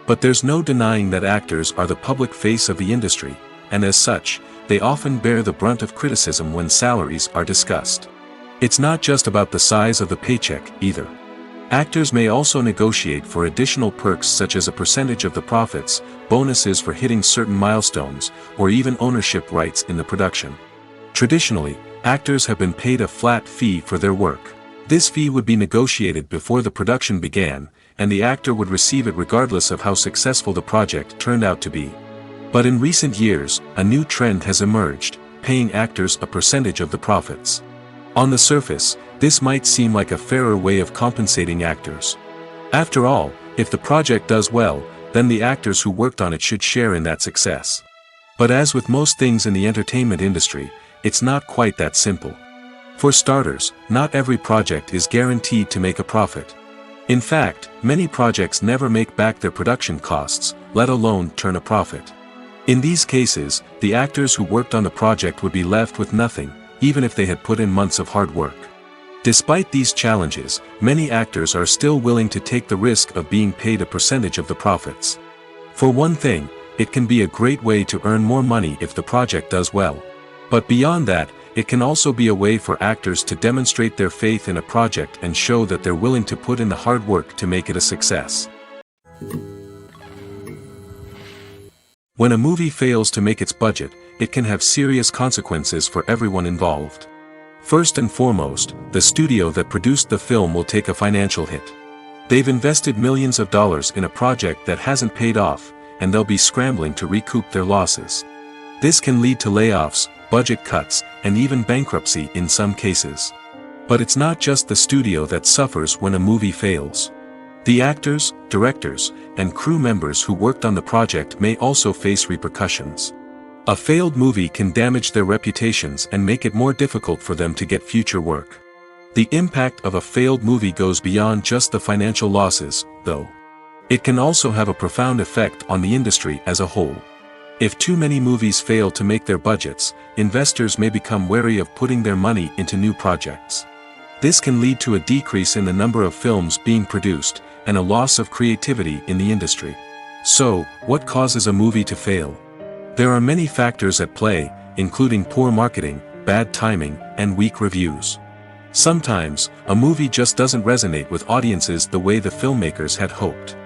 But there's no denying that actors are the public face of the industry, and as such, they often bear the brunt of criticism when salaries are discussed. It's not just about the size of the paycheck, either. Actors may also negotiate for additional perks such as a percentage of the profits, bonuses for hitting certain milestones, or even ownership rights in the production. Traditionally, actors have been paid a flat fee for their work. This fee would be negotiated before the production began, and the actor would receive it regardless of how successful the project turned out to be. But in recent years, a new trend has emerged, paying actors a percentage of the profits. On the surface, this might seem like a fairer way of compensating actors. After all, if the project does well, then the actors who worked on it should share in that success. But as with most things in the entertainment industry, it's not quite that simple. For starters, not every project is guaranteed to make a profit. In fact, many projects never make back their production costs, let alone turn a profit. In these cases, the actors who worked on the project would be left with nothing, even if they had put in months of hard work. Despite these challenges, many actors are still willing to take the risk of being paid a percentage of the profits. For one thing, it can be a great way to earn more money if the project does well. But beyond that, it can also be a way for actors to demonstrate their faith in a project and show that they're willing to put in the hard work to make it a success. When a movie fails to make its budget, it can have serious consequences for everyone involved. First and foremost, the studio that produced the film will take a financial hit. They've invested millions of dollars in a project that hasn't paid off, and they'll be scrambling to recoup their losses. This can lead to layoffs, budget cuts, and even bankruptcy in some cases. But it's not just the studio that suffers when a movie fails. The actors, directors, and crew members who worked on the project may also face repercussions. A failed movie can damage their reputations and make it more difficult for them to get future work. The impact of a failed movie goes beyond just the financial losses, though. It can also have a profound effect on the industry as a whole. If too many movies fail to make their budgets, investors may become wary of putting their money into new projects. This can lead to a decrease in the number of films being produced, and a loss of creativity in the industry. So, what causes a movie to fail? There are many factors at play, including poor marketing, bad timing, and weak reviews. Sometimes, a movie just doesn't resonate with audiences the way the filmmakers had hoped.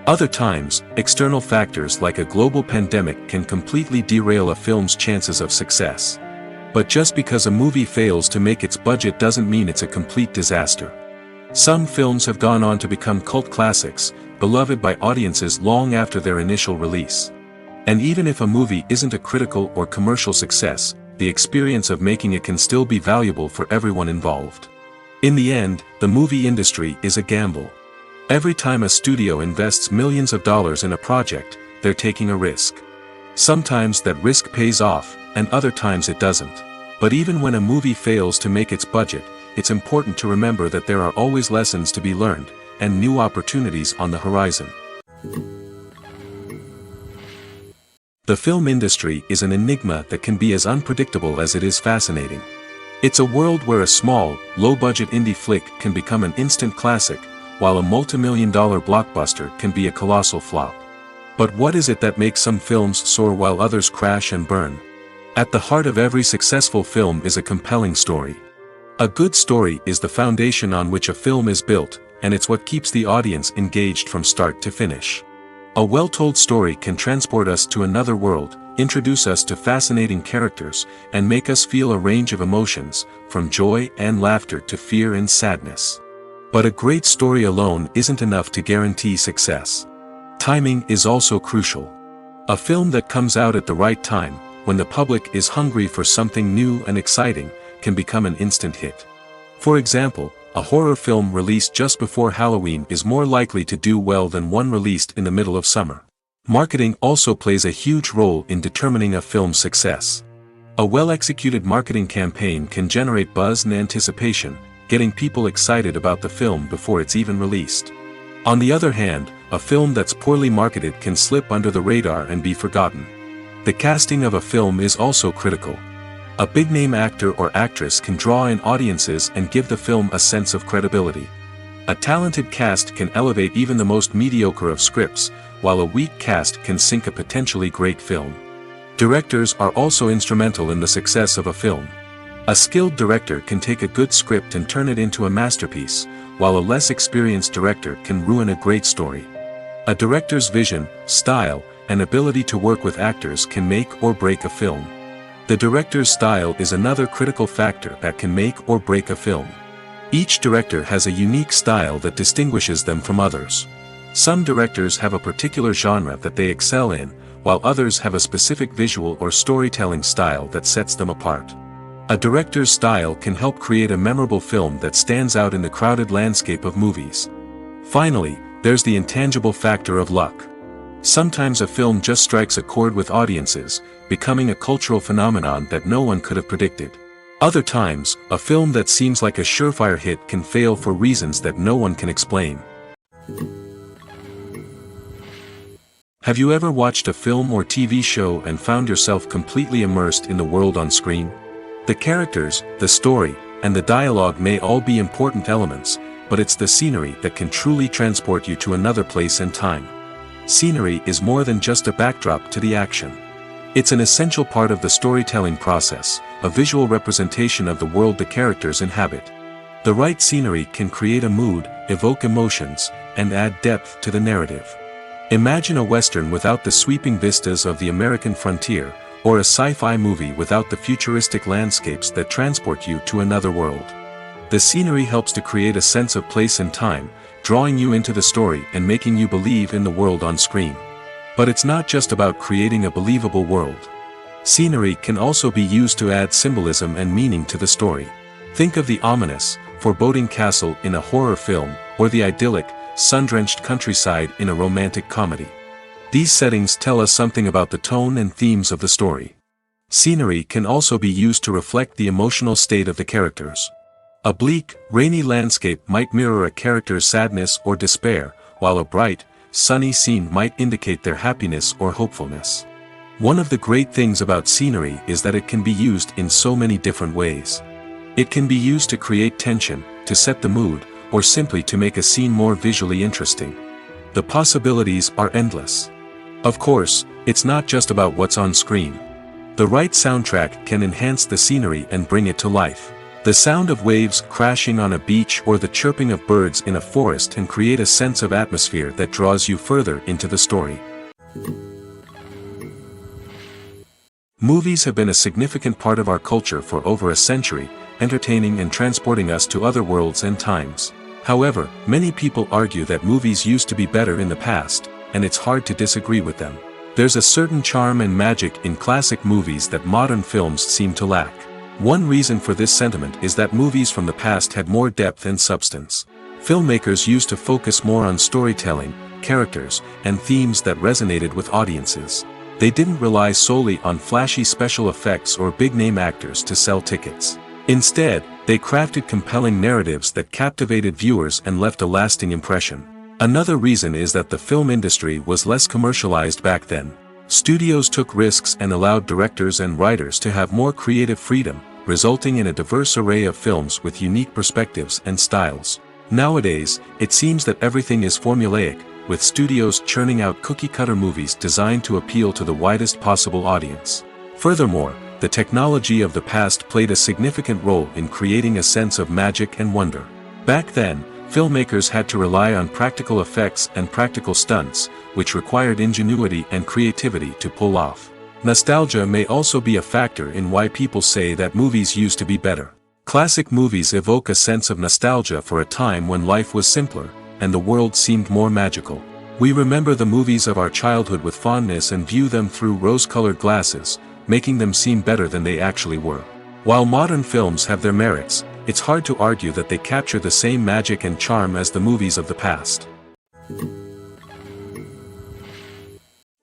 Other times, external factors like a global pandemic can completely derail a film's chances of success. But just because a movie fails to make its budget doesn't mean it's a complete disaster. Some films have gone on to become cult classics, beloved by audiences long after their initial release. And even if a movie isn't a critical or commercial success, the experience of making it can still be valuable for everyone involved. In the end, the movie industry is a gamble. Every time a studio invests millions of dollars in a project, they're taking a risk. Sometimes that risk pays off, and other times it doesn't. But even when a movie fails to make its budget, it's important to remember that there are always lessons to be learned, and new opportunities on the horizon. The film industry is an enigma that can be as unpredictable as it is fascinating. It's a world where a small, low-budget indie flick can become an instant classic, while a multi-million-dollar blockbuster can be a colossal flop. But what is it that makes some films soar while others crash and burn? At the heart of every successful film is a compelling story. A good story is the foundation on which a film is built, and it's what keeps the audience engaged from start to finish. A well-told story can transport us to another world, introduce us to fascinating characters, and make us feel a range of emotions, from joy and laughter to fear and sadness. But a great story alone isn't enough to guarantee success. Timing is also crucial. A film that comes out at the right time, when the public is hungry for something new and exciting, can become an instant hit. For example, a horror film released just before Halloween is more likely to do well than one released in the middle of summer. Marketing also plays a huge role in determining a film's success. A well-executed marketing campaign can generate buzz and anticipation, getting people excited about the film before it's even released. On the other hand, a film that's poorly marketed can slip under the radar and be forgotten. The casting of a film is also critical. A big-name actor or actress can draw in audiences and give the film a sense of credibility. A talented cast can elevate even the most mediocre of scripts, while a weak cast can sink a potentially great film. Directors are also instrumental in the success of a film. A skilled director can take a good script and turn it into a masterpiece, while a less experienced director can ruin a great story. A director's vision, style, and ability to work with actors can make or break a film. The director's style is another critical factor that can make or break a film. Each director has a unique style that distinguishes them from others. Some directors have a particular genre that they excel in, while others have a specific visual or storytelling style that sets them apart. A director's style can help create a memorable film that stands out in the crowded landscape of movies. Finally, there's the intangible factor of luck. Sometimes a film just strikes a chord with audiences, becoming a cultural phenomenon that no one could have predicted. Other times, a film that seems like a surefire hit can fail for reasons that no one can explain. Have you ever watched a film or TV show and found yourself completely immersed in the world on screen? The characters, the story, and the dialogue may all be important elements, but it's the scenery that can truly transport you to another place and time. Scenery is more than just a backdrop to the action. It's an essential part of the storytelling process, a visual representation of the world the characters inhabit. The right scenery can create a mood, evoke emotions, and add depth to the narrative. Imagine a Western without the sweeping vistas of the American frontier, or a sci-fi movie without the futuristic landscapes that transport you to another world. The scenery helps to create a sense of place and time, drawing you into the story and making you believe in the world on screen. But it's not just about creating a believable world. Scenery can also be used to add symbolism and meaning to the story. Think of the ominous, foreboding castle in a horror film, or the idyllic, sun-drenched countryside in a romantic comedy. These settings tell us something about the tone and themes of the story. Scenery can also be used to reflect the emotional state of the characters. A bleak, rainy landscape might mirror a character's sadness or despair, while a bright, sunny scene might indicate their happiness or hopefulness. One of the great things about scenery is that it can be used in so many different ways. It can be used to create tension, to set the mood, or simply to make a scene more visually interesting. The possibilities are endless. Of course, it's not just about what's on screen. The right soundtrack can enhance the scenery and bring it to life. The sound of waves crashing on a beach or the chirping of birds in a forest can create a sense of atmosphere that draws you further into the story. Movies have been a significant part of our culture for over a century, entertaining and transporting us to other worlds and times. However, many people argue that movies used to be better in the past, and it's hard to disagree with them. There's a certain charm and magic in classic movies that modern films seem to lack. One reason for this sentiment is that movies from the past had more depth and substance. Filmmakers used to focus more on storytelling, characters, and themes that resonated with audiences. They didn't rely solely on flashy special effects or big-name actors to sell tickets. Instead, they crafted compelling narratives that captivated viewers and left a lasting impression. Another reason is that the film industry was less commercialized back then. Studios took risks and allowed directors and writers to have more creative freedom, resulting in a diverse array of films with unique perspectives and styles. Nowadays, it seems that everything is formulaic, with studios churning out cookie-cutter movies designed to appeal to the widest possible audience. Furthermore, the technology of the past played a significant role in creating a sense of magic and wonder. Back then, filmmakers had to rely on practical effects and practical stunts, which required ingenuity and creativity to pull off. Nostalgia may also be a factor in why people say that movies used to be better. Classic movies evoke a sense of nostalgia for a time when life was simpler, and the world seemed more magical. We remember the movies of our childhood with fondness and view them through rose-colored glasses, making them seem better than they actually were. While modern films have their merits, it's hard to argue that they capture the same magic and charm as the movies of the past.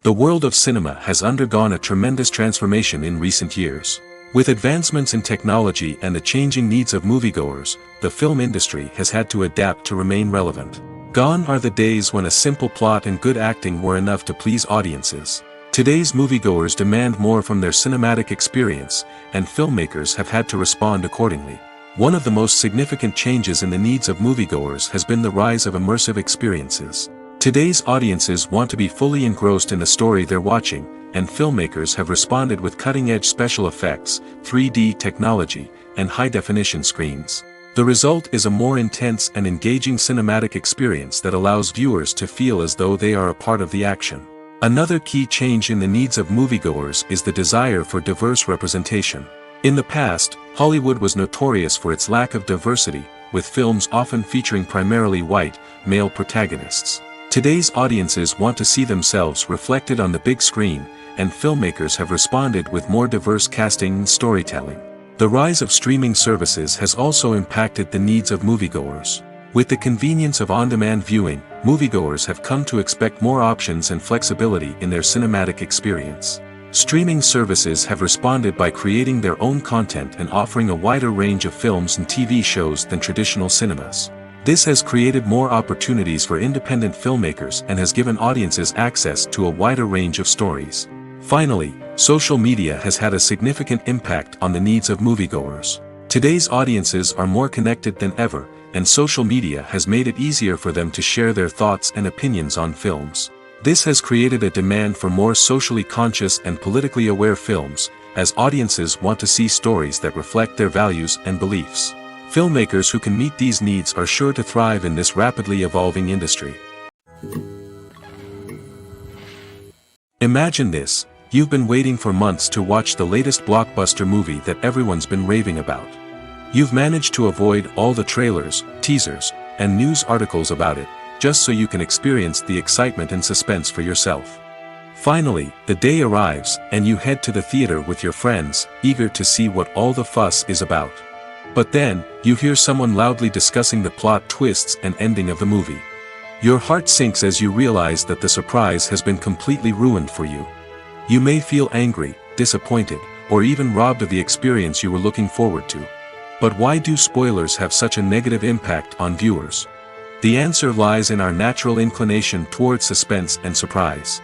The world of cinema has undergone a tremendous transformation in recent years. With advancements in technology and the changing needs of moviegoers, the film industry has had to adapt to remain relevant. Gone are the days when a simple plot and good acting were enough to please audiences. Today's moviegoers demand more from their cinematic experience, and filmmakers have had to respond accordingly. One of the most significant changes in the needs of moviegoers has been the rise of immersive experiences. Today's audiences want to be fully engrossed in the story they're watching, and filmmakers have responded with cutting-edge special effects, 3D technology, and high-definition screens. The result is a more intense and engaging cinematic experience that allows viewers to feel as though they are a part of the action. Another key change in the needs of moviegoers is the desire for diverse representation. In the past, Hollywood was notorious for its lack of diversity, with films often featuring primarily white, male protagonists. Today's audiences want to see themselves reflected on the big screen, and filmmakers have responded with more diverse casting and storytelling. The rise of streaming services has also impacted the needs of moviegoers. With the convenience of on-demand viewing, moviegoers have come to expect more options and flexibility in their cinematic experience. Streaming services have responded by creating their own content and offering a wider range of films and TV shows than traditional cinemas. This has created more opportunities for independent filmmakers and has given audiences access to a wider range of stories. Finally, social media has had a significant impact on the needs of moviegoers. Today's audiences are more connected than ever, and social media has made it easier for them to share their thoughts and opinions on films. This has created a demand for more socially conscious and politically aware films, as audiences want to see stories that reflect their values and beliefs. Filmmakers who can meet these needs are sure to thrive in this rapidly evolving industry. Imagine this: you've been waiting for months to watch the latest blockbuster movie that everyone's been raving about. You've managed to avoid all the trailers, teasers, and news articles about it, just so you can experience the excitement and suspense for yourself. Finally, the day arrives, and you head to the theater with your friends, eager to see what all the fuss is about. But then, you hear someone loudly discussing the plot twists and ending of the movie. Your heart sinks as you realize that the surprise has been completely ruined for you. You may feel angry, disappointed, or even robbed of the experience you were looking forward to. But why do spoilers have such a negative impact on viewers? The answer lies in our natural inclination towards suspense and surprise.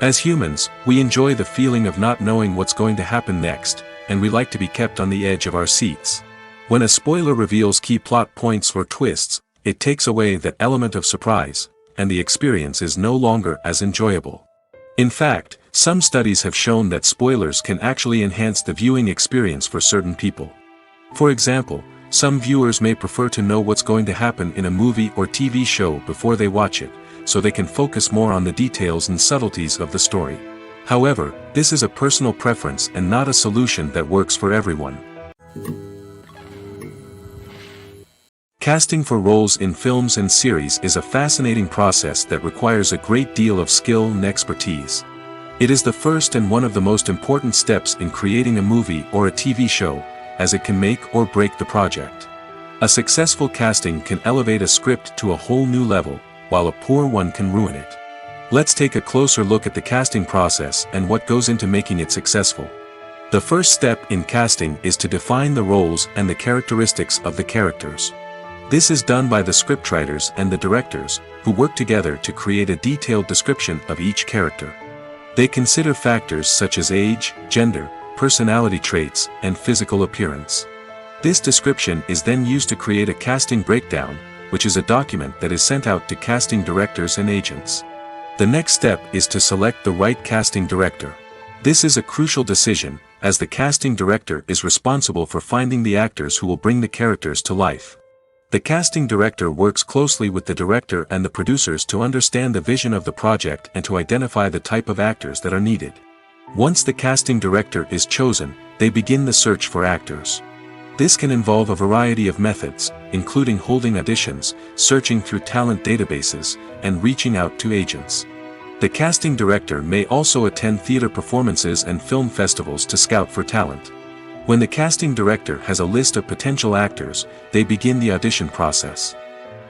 As humans, we enjoy the feeling of not knowing what's going to happen next, and we like to be kept on the edge of our seats. When a spoiler reveals key plot points or twists, it takes away that element of surprise, and the experience is no longer as enjoyable. In fact, some studies have shown that spoilers can actually enhance the viewing experience for certain people. For example, some viewers may prefer to know what's going to happen in a movie or TV show before they watch it, so they can focus more on the details and subtleties of the story. However, this is a personal preference and not a solution that works for everyone. Casting for roles in films and series is a fascinating process that requires a great deal of skill and expertise. It is the first and one of the most important steps in creating a movie or a TV show, as it can make or break the project. A successful casting can elevate a script to a whole new level, while a poor one can ruin it. Let's take a closer look at the casting process and what goes into making it successful. The first step in casting is to define the roles and the characteristics of the characters. This is done by the scriptwriters and the directors, who work together to create a detailed description of each character. They consider factors such as age, gender, personality traits, and physical appearance. This description is then used to create a casting breakdown, which is a document that is sent out to casting directors and agents. The next step is to select the right casting director. This is a crucial decision, as the casting director is responsible for finding the actors who will bring the characters to life. The casting director works closely with the director and the producers to understand the vision of the project and to identify the type of actors that are needed. Once the casting director is chosen, they begin the search for actors. This can involve a variety of methods, including holding auditions, searching through talent databases, and reaching out to agents. The casting director may also attend theater performances and film festivals to scout for talent. When the casting director has a list of potential actors, they begin the audition process.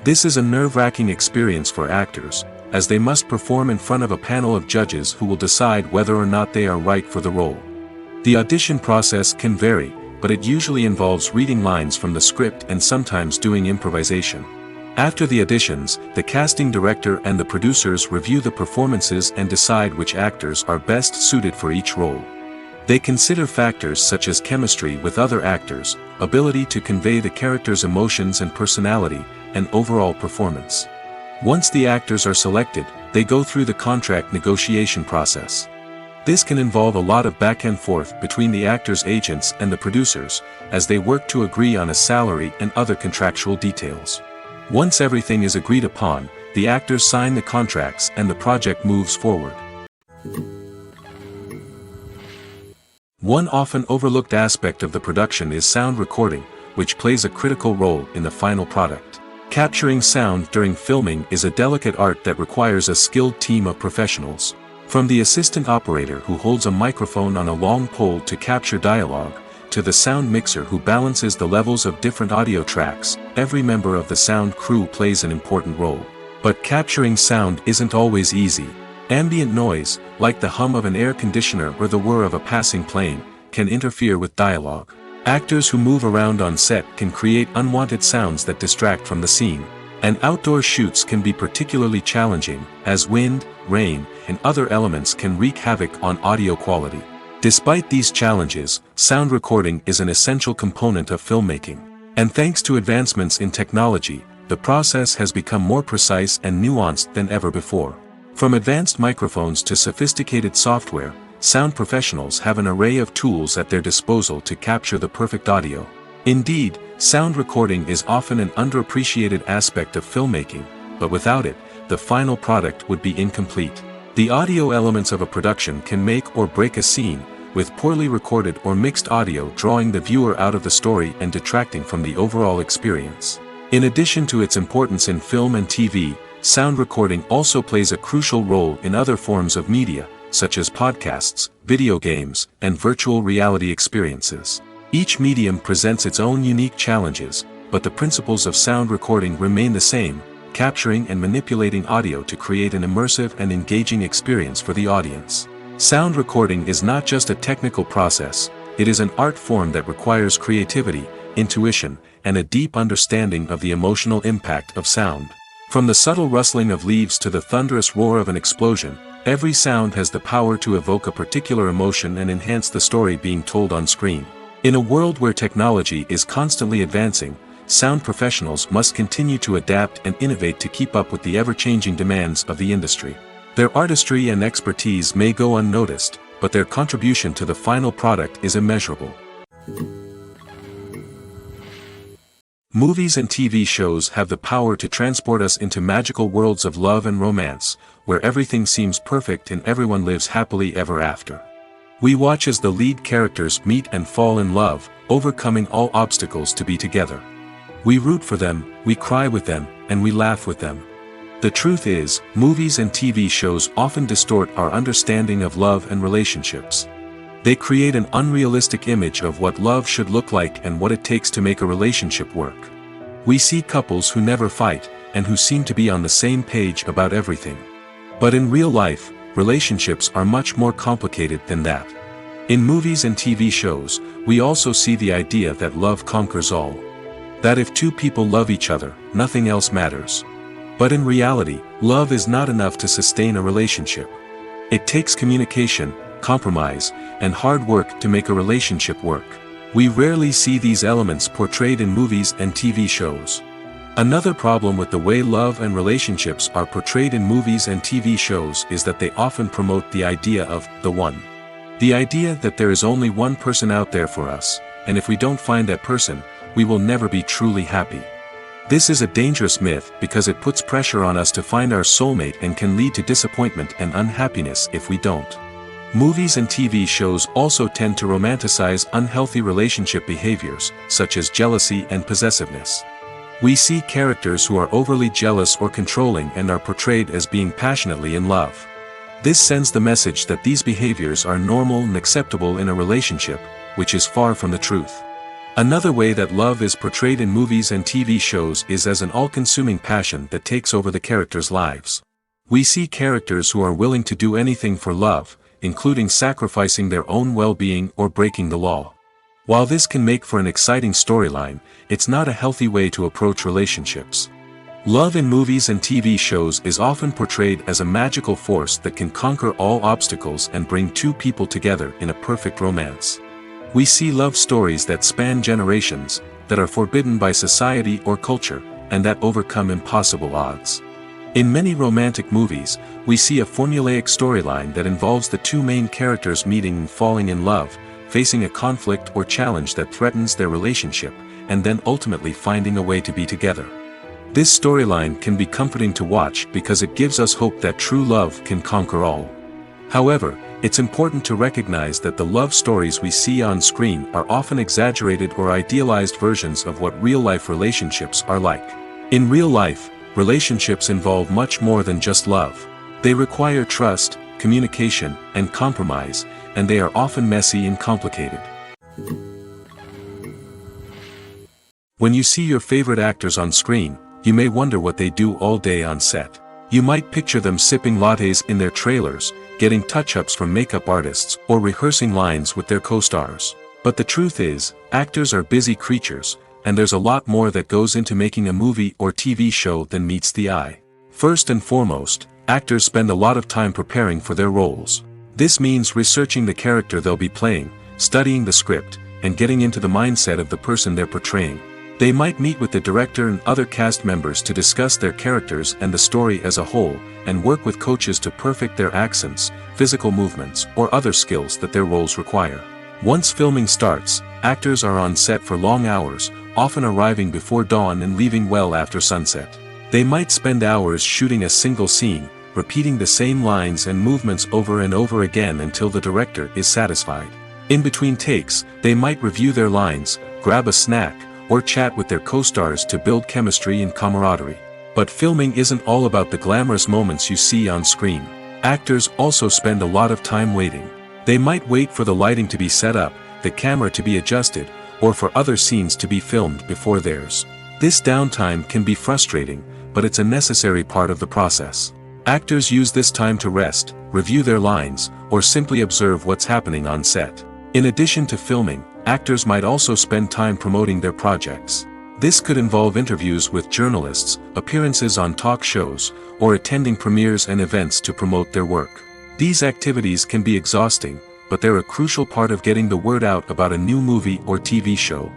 This is a nerve-wracking experience for actors, as they must perform in front of a panel of judges who will decide whether or not they are right for the role. The audition process can vary, but it usually involves reading lines from the script and sometimes doing improvisation. After the auditions, the casting director and the producers review the performances and decide which actors are best suited for each role. They consider factors such as chemistry with other actors, ability to convey the character's emotions and personality, and overall performance. Once the actors are selected, they go through the contract negotiation process. This can involve a lot of back and forth between the actors' agents and the producers, as they work to agree on a salary and other contractual details. Once everything is agreed upon, the actors sign the contracts and the project moves forward. One often overlooked aspect of the production is sound recording, which plays a critical role in the final product. Capturing sound during filming is a delicate art that requires a skilled team of professionals. From the assistant operator who holds a microphone on a long pole to capture dialogue, to the sound mixer who balances the levels of different audio tracks, every member of the sound crew plays an important role. But capturing sound isn't always easy. Ambient noise, like the hum of an air conditioner or the whir of a passing plane, can interfere with dialogue. Actors who move around on set can create unwanted sounds that distract from the scene. And outdoor shoots can be particularly challenging, as wind, rain, and other elements can wreak havoc on audio quality. Despite these challenges, sound recording is an essential component of filmmaking. And thanks to advancements in technology, the process has become more precise and nuanced than ever before. From advanced microphones to sophisticated software, sound professionals have an array of tools at their disposal to capture the perfect audio. Indeed, sound recording is often an underappreciated aspect of filmmaking, but without it, the final product would be incomplete. The audio elements of a production can make or break a scene, with poorly recorded or mixed audio drawing the viewer out of the story and detracting from the overall experience. In addition to its importance in film and TV, sound recording also plays a crucial role in other forms of media, such as podcasts, video games, and virtual reality experiences. Each medium presents its own unique challenges, but the principles of sound recording remain the same, capturing and manipulating audio to create an immersive and engaging experience for the audience. Sound recording is not just a technical process, it is an art form that requires creativity, intuition, and a deep understanding of the emotional impact of sound. From the subtle rustling of leaves to the thunderous roar of an explosion, every sound has the power to evoke a particular emotion and enhance the story being told on screen. In a world where technology is constantly advancing, sound professionals must continue to adapt and innovate to keep up with the ever-changing demands of the industry. Their artistry and expertise may go unnoticed, but their contribution to the final product is immeasurable. Movies and TV shows have the power to transport us into magical worlds of love and romance, where everything seems perfect and everyone lives happily ever after. We watch as the lead characters meet and fall in love, overcoming all obstacles to be together. We root for them, we cry with them, and we laugh with them. The truth is, movies and TV shows often distort our understanding of love and relationships. They create an unrealistic image of what love should look like and what it takes to make a relationship work. We see couples who never fight, and who seem to be on the same page about everything. But in real life, relationships are much more complicated than that. In movies and TV shows, we also see the idea that love conquers all. That if two people love each other, nothing else matters. But in reality, love is not enough to sustain a relationship. It takes communication, compromise, and hard work to make a relationship work. We rarely see these elements portrayed in movies and TV shows. Another problem with the way love and relationships are portrayed in movies and TV shows is that they often promote the idea of the one. The idea that there is only one person out there for us, and if we don't find that person, we will never be truly happy. This is a dangerous myth because it puts pressure on us to find our soulmate and can lead to disappointment and unhappiness if we don't. Movies and TV shows also tend to romanticize unhealthy relationship behaviors, such as jealousy and possessiveness. We see characters who are overly jealous or controlling and are portrayed as being passionately in love. This sends the message that these behaviors are normal and acceptable in a relationship, which is far from the truth. Another way that love is portrayed in movies and TV shows is as an all-consuming passion that takes over the characters' lives. We see characters who are willing to do anything for love, including sacrificing their own well-being or breaking the law. While this can make for an exciting storyline, it's not a healthy way to approach relationships. Love in movies and TV shows is often portrayed as a magical force that can conquer all obstacles and bring two people together in a perfect romance. We see love stories that span generations, that are forbidden by society or culture, and that overcome impossible odds. In many romantic movies, we see a formulaic storyline that involves the two main characters meeting and falling in love, facing a conflict or challenge that threatens their relationship, and then ultimately finding a way to be together. This storyline can be comforting to watch because it gives us hope that true love can conquer all. However, it's important to recognize that the love stories we see on screen are often exaggerated or idealized versions of what real-life relationships are like. In real life, relationships involve much more than just love. They require trust, communication, and compromise, and they are often messy and complicated. When you see your favorite actors on screen, you may wonder what they do all day on set. You might picture them sipping lattes in their trailers, getting touch-ups from makeup artists, or rehearsing lines with their co-stars. But the truth is, actors are busy creatures, and there's a lot more that goes into making a movie or TV show than meets the eye. First and foremost, actors spend a lot of time preparing for their roles. This means researching the character they'll be playing, studying the script, and getting into the mindset of the person they're portraying. They might meet with the director and other cast members to discuss their characters and the story as a whole, and work with coaches to perfect their accents, physical movements, or other skills that their roles require. Once filming starts, actors are on set for long hours, often arriving before dawn and leaving well after sunset. They might spend hours shooting a single scene, repeating the same lines and movements over and over again until the director is satisfied. In between takes, they might review their lines, grab a snack, or chat with their co-stars to build chemistry and camaraderie. But filming isn't all about the glamorous moments you see on screen. Actors also spend a lot of time waiting. They might wait for the lighting to be set up, the camera to be adjusted, or for other scenes to be filmed before theirs. This downtime can be frustrating, but it's a necessary part of the process. Actors use this time to rest, review their lines, or simply observe what's happening on set. In addition to filming, actors might also spend time promoting their projects. This could involve interviews with journalists, appearances on talk shows, or attending premieres and events to promote their work. These activities can be exhausting, but they're a crucial part of getting the word out about a new movie or TV show.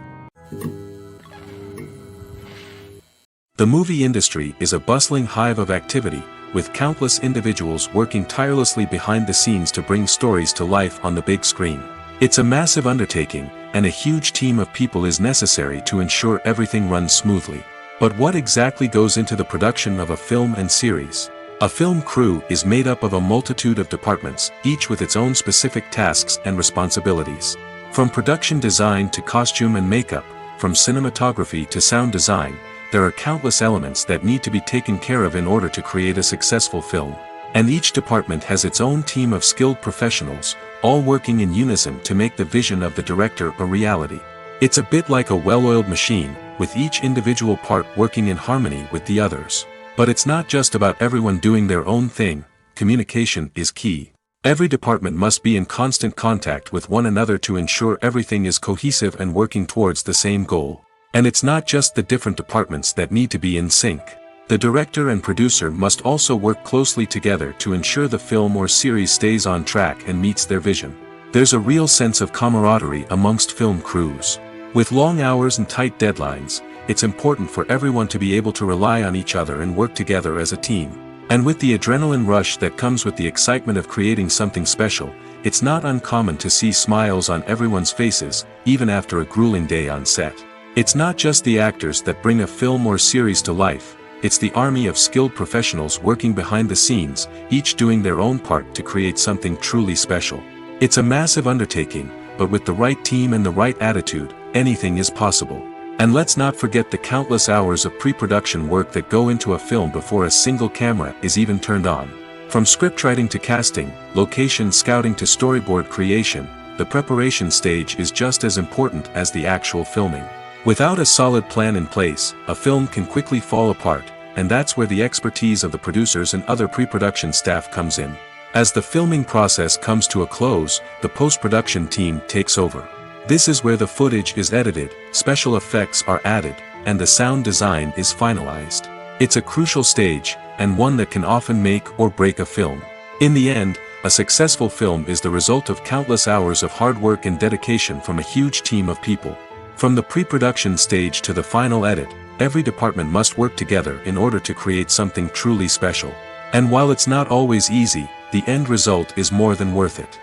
The movie industry is a bustling hive of activity, with countless individuals working tirelessly behind the scenes to bring stories to life on the big screen. It's a massive undertaking, and a huge team of people is necessary to ensure everything runs smoothly. But what exactly goes into the production of a film and series? A film crew is made up of a multitude of departments, each with its own specific tasks and responsibilities. From production design to costume and makeup, from cinematography to sound design, there are countless elements that need to be taken care of in order to create a successful film. And each department has its own team of skilled professionals, all working in unison to make the vision of the director a reality. It's a bit like a well-oiled machine, with each individual part working in harmony with the others. But it's not just about everyone doing their own thing. Communication is key. Every department must be in constant contact with one another to ensure everything is cohesive and working towards the same goal. And it's not just the different departments that need to be in sync. The director and producer must also work closely together to ensure the film or series stays on track and meets their vision. There's a real sense of camaraderie amongst film crews. With long hours and tight deadlines, it's important for everyone to be able to rely on each other and work together as a team. And with the adrenaline rush that comes with the excitement of creating something special, it's not uncommon to see smiles on everyone's faces, even after a grueling day on set. It's not just the actors that bring a film or series to life, it's the army of skilled professionals working behind the scenes, each doing their own part to create something truly special. It's a massive undertaking, but with the right team and the right attitude, anything is possible. And let's not forget the countless hours of pre-production work that go into a film before a single camera is even turned on. From scriptwriting to casting, location scouting to storyboard creation, the preparation stage is just as important as the actual filming. Without a solid plan in place, a film can quickly fall apart, and that's where the expertise of the producers and other pre-production staff comes in. As the filming process comes to a close, the post-production team takes over. This is where the footage is edited, special effects are added, and the sound design is finalized. It's a crucial stage, and one that can often make or break a film. In the end, a successful film is the result of countless hours of hard work and dedication from a huge team of people. From the pre-production stage to the final edit, every department must work together in order to create something truly special. And while it's not always easy, the end result is more than worth it.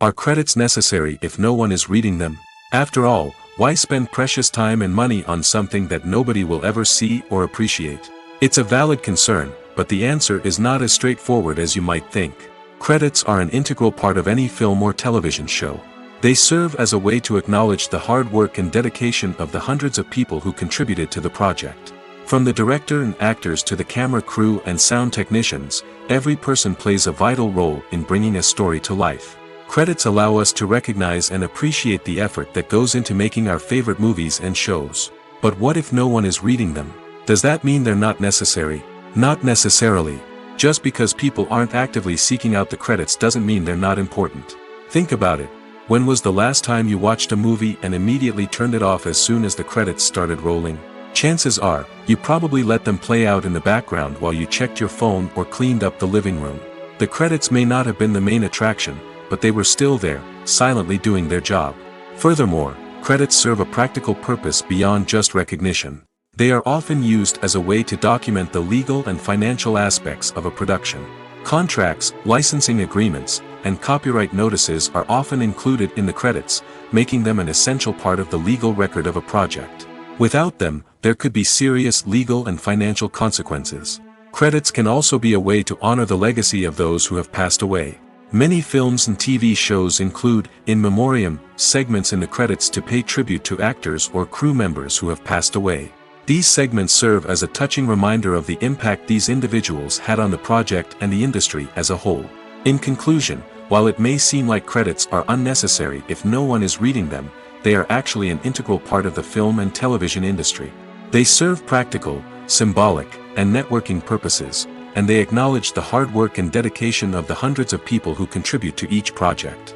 Are credits necessary if no one is reading them? After all, why spend precious time and money on something that nobody will ever see or appreciate? It's a valid concern, but the answer is not as straightforward as you might think. Credits are an integral part of any film or television show. They serve as a way to acknowledge the hard work and dedication of the hundreds of people who contributed to the project. From the director and actors to the camera crew and sound technicians, every person plays a vital role in bringing a story to life. Credits allow us to recognize and appreciate the effort that goes into making our favorite movies and shows. But what if no one is reading them? Does that mean they're not necessary? Not necessarily. Just because people aren't actively seeking out the credits doesn't mean they're not important. Think about it. When was the last time you watched a movie and immediately turned it off as soon as the credits started rolling? Chances are, you probably let them play out in the background while you checked your phone or cleaned up the living room. The credits may not have been the main attraction, but they were still there, silently doing their job. Furthermore, credits serve a practical purpose beyond just recognition. They are often used as a way to document the legal and financial aspects of a production. Contracts, licensing agreements, and copyright notices are often included in the credits, making them an essential part of the legal record of a project. Without them, there could be serious legal and financial consequences. Credits can also be a way to honor the legacy of those who have passed away. Many films and TV shows include, in memoriam, segments in the credits to pay tribute to actors or crew members who have passed away. These segments serve as a touching reminder of the impact these individuals had on the project and the industry as a whole. In conclusion, while it may seem like credits are unnecessary if no one is reading them, they are actually an integral part of the film and television industry. They serve practical, symbolic, and networking purposes, and they acknowledge the hard work and dedication of the hundreds of people who contribute to each project.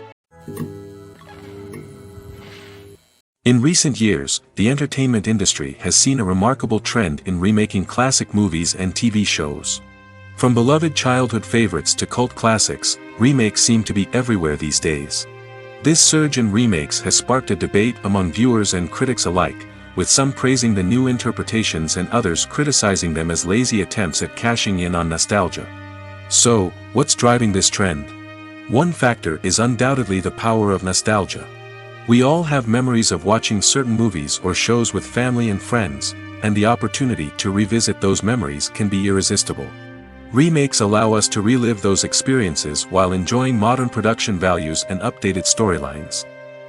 In recent years, the entertainment industry has seen a remarkable trend in remaking classic movies and TV shows. From beloved childhood favorites to cult classics, remakes seem to be everywhere these days. This surge in remakes has sparked a debate among viewers and critics alike, with some praising the new interpretations and others criticizing them as lazy attempts at cashing in on nostalgia. So, what's driving this trend? One factor is undoubtedly the power of nostalgia. We all have memories of watching certain movies or shows with family and friends, and the opportunity to revisit those memories can be irresistible. Remakes allow us to relive those experiences while enjoying modern production values and updated storylines.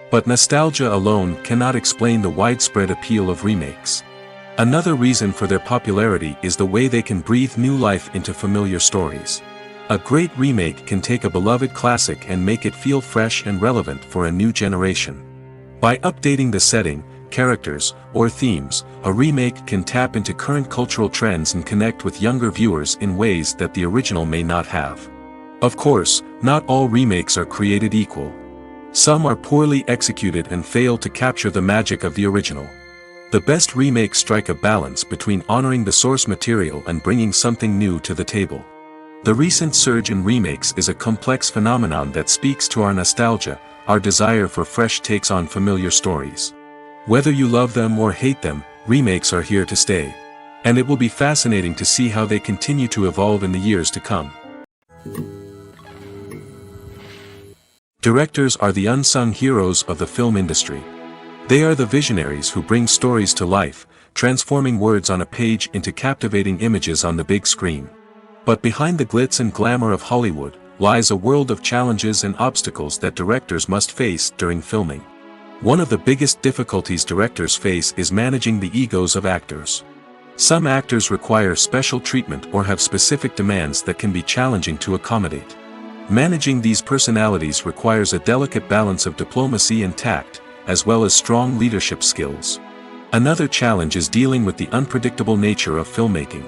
But nostalgia alone cannot explain the widespread appeal of remakes. Another reason for their popularity is the way they can breathe new life into familiar stories. A great remake can take a beloved classic and make it feel fresh and relevant for a new generation. By updating the setting, characters, or themes, a remake can tap into current cultural trends and connect with younger viewers in ways that the original may not have. Of course, not all remakes are created equal. Some are poorly executed and fail to capture the magic of the original. The best remakes strike a balance between honoring the source material and bringing something new to the table. The recent surge in remakes is a complex phenomenon that speaks to our nostalgia, our desire for fresh takes on familiar stories. Whether you love them or hate them, remakes are here to stay. And it will be fascinating to see how they continue to evolve in the years to come. Directors are the unsung heroes of the film industry. They are the visionaries who bring stories to life, transforming words on a page into captivating images on the big screen. But behind the glitz and glamour of Hollywood lies a world of challenges and obstacles that directors must face during filming. One of the biggest difficulties directors face is managing the egos of actors. Some actors require special treatment or have specific demands that can be challenging to accommodate. Managing these personalities requires a delicate balance of diplomacy and tact, as well as strong leadership skills. Another challenge is dealing with the unpredictable nature of filmmaking.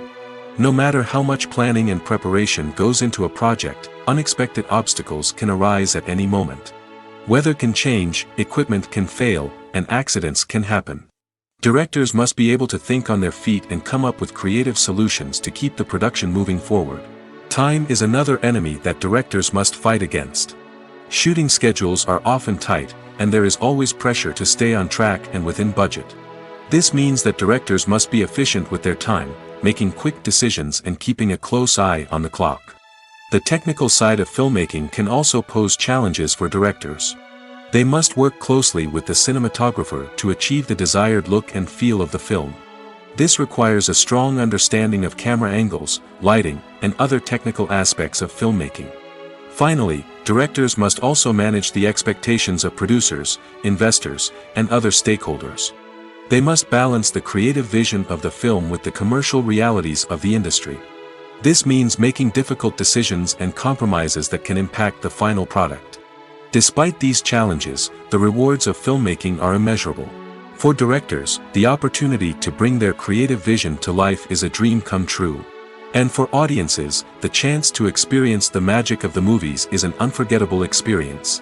No matter how much planning and preparation goes into a project, unexpected obstacles can arise at any moment. Weather can change, equipment can fail, and accidents can happen. Directors must be able to think on their feet and come up with creative solutions to keep the production moving forward. Time is another enemy that directors must fight against. Shooting schedules are often tight, and there is always pressure to stay on track and within budget. This means that directors must be efficient with their time, making quick decisions and keeping a close eye on the clock. The technical side of filmmaking can also pose challenges for directors. They must work closely with the cinematographer to achieve the desired look and feel of the film. This requires a strong understanding of camera angles, lighting, and other technical aspects of filmmaking. Finally, directors must also manage the expectations of producers, investors, and other stakeholders. They must balance the creative vision of the film with the commercial realities of the industry. This means making difficult decisions and compromises that can impact the final product. Despite these challenges, the rewards of filmmaking are immeasurable. For directors, the opportunity to bring their creative vision to life is a dream come true. And for audiences, the chance to experience the magic of the movies is an unforgettable experience.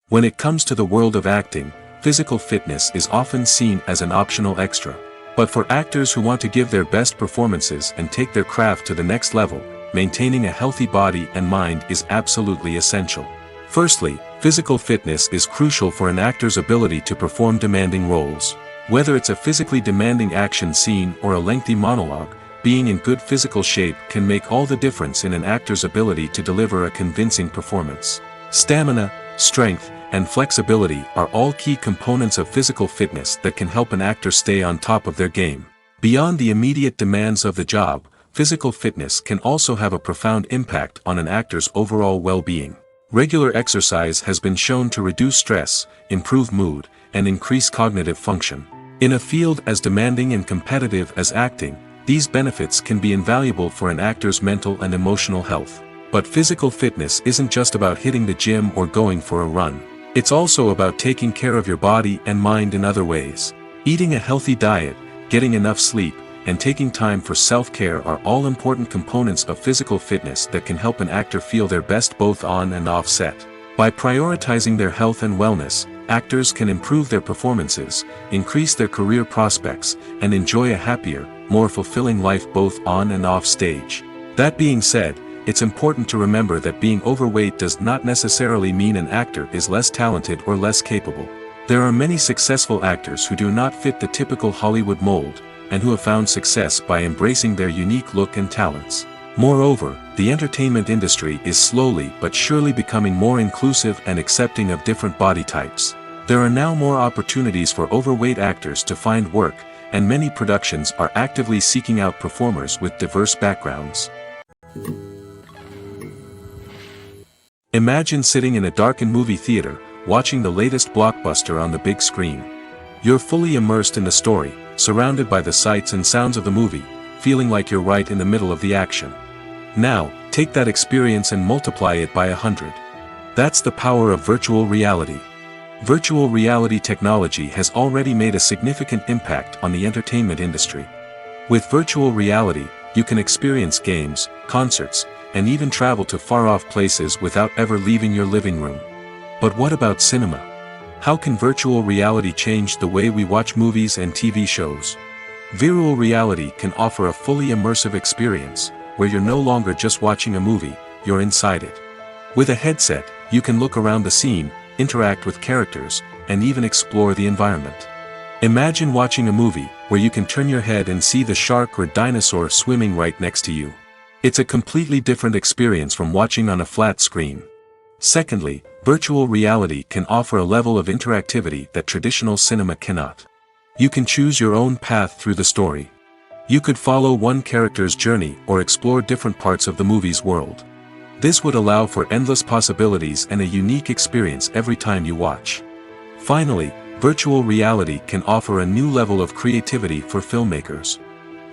When it comes to the world of acting, physical fitness is often seen as an optional extra. But for actors who want to give their best performances and take their craft to the next level, maintaining a healthy body and mind is absolutely essential. Firstly, physical fitness is crucial for an actor's ability to perform demanding roles. Whether it's a physically demanding action scene or a lengthy monologue, being in good physical shape can make all the difference in an actor's ability to deliver a convincing performance. Stamina, strength, and flexibility are all key components of physical fitness that can help an actor stay on top of their game. Beyond the immediate demands of the job, physical fitness can also have a profound impact on an actor's overall well-being. Regular exercise has been shown to reduce stress, improve mood, and increase cognitive function. In a field as demanding and competitive as acting, these benefits can be invaluable for an actor's mental and emotional health. But physical fitness isn't just about hitting the gym or going for a run. It's also about taking care of your body and mind in other ways. Eating a healthy diet, getting enough sleep, and taking time for self-care are all important components of physical fitness that can help an actor feel their best both on and off set. By prioritizing their health and wellness, actors can improve their performances, increase their career prospects, and enjoy a happier, more fulfilling life both on and off stage. That being said, it's important to remember that being overweight does not necessarily mean an actor is less talented or less capable. There are many successful actors who do not fit the typical Hollywood mold, and who have found success by embracing their unique look and talents. Moreover, the entertainment industry is slowly but surely becoming more inclusive and accepting of different body types. There are now more opportunities for overweight actors to find work, and many productions are actively seeking out performers with diverse backgrounds. Imagine sitting in a darkened movie theater, watching the latest blockbuster on the big screen. You're fully immersed in the story, surrounded by the sights and sounds of the movie, feeling like you're right in the middle of the action. Now, take that experience and multiply it by 100. That's the power of virtual reality. Virtual reality technology has already made a significant impact on the entertainment industry. With virtual reality, you can experience games, concerts, and even travel to far-off places without ever leaving your living room. But what about cinema? How can virtual reality change the way we watch movies and TV shows? Virtual reality can offer a fully immersive experience, where you're no longer just watching a movie, you're inside it. With a headset, you can look around the scene, interact with characters, and even explore the environment. Imagine watching a movie where you can turn your head and see the shark or dinosaur swimming right next to you. It's a completely different experience from watching on a flat screen. Secondly, virtual reality can offer a level of interactivity that traditional cinema cannot. You can choose your own path through the story. You could follow one character's journey or explore different parts of the movie's world. This would allow for endless possibilities and a unique experience every time you watch. Finally, virtual reality can offer a new level of creativity for filmmakers.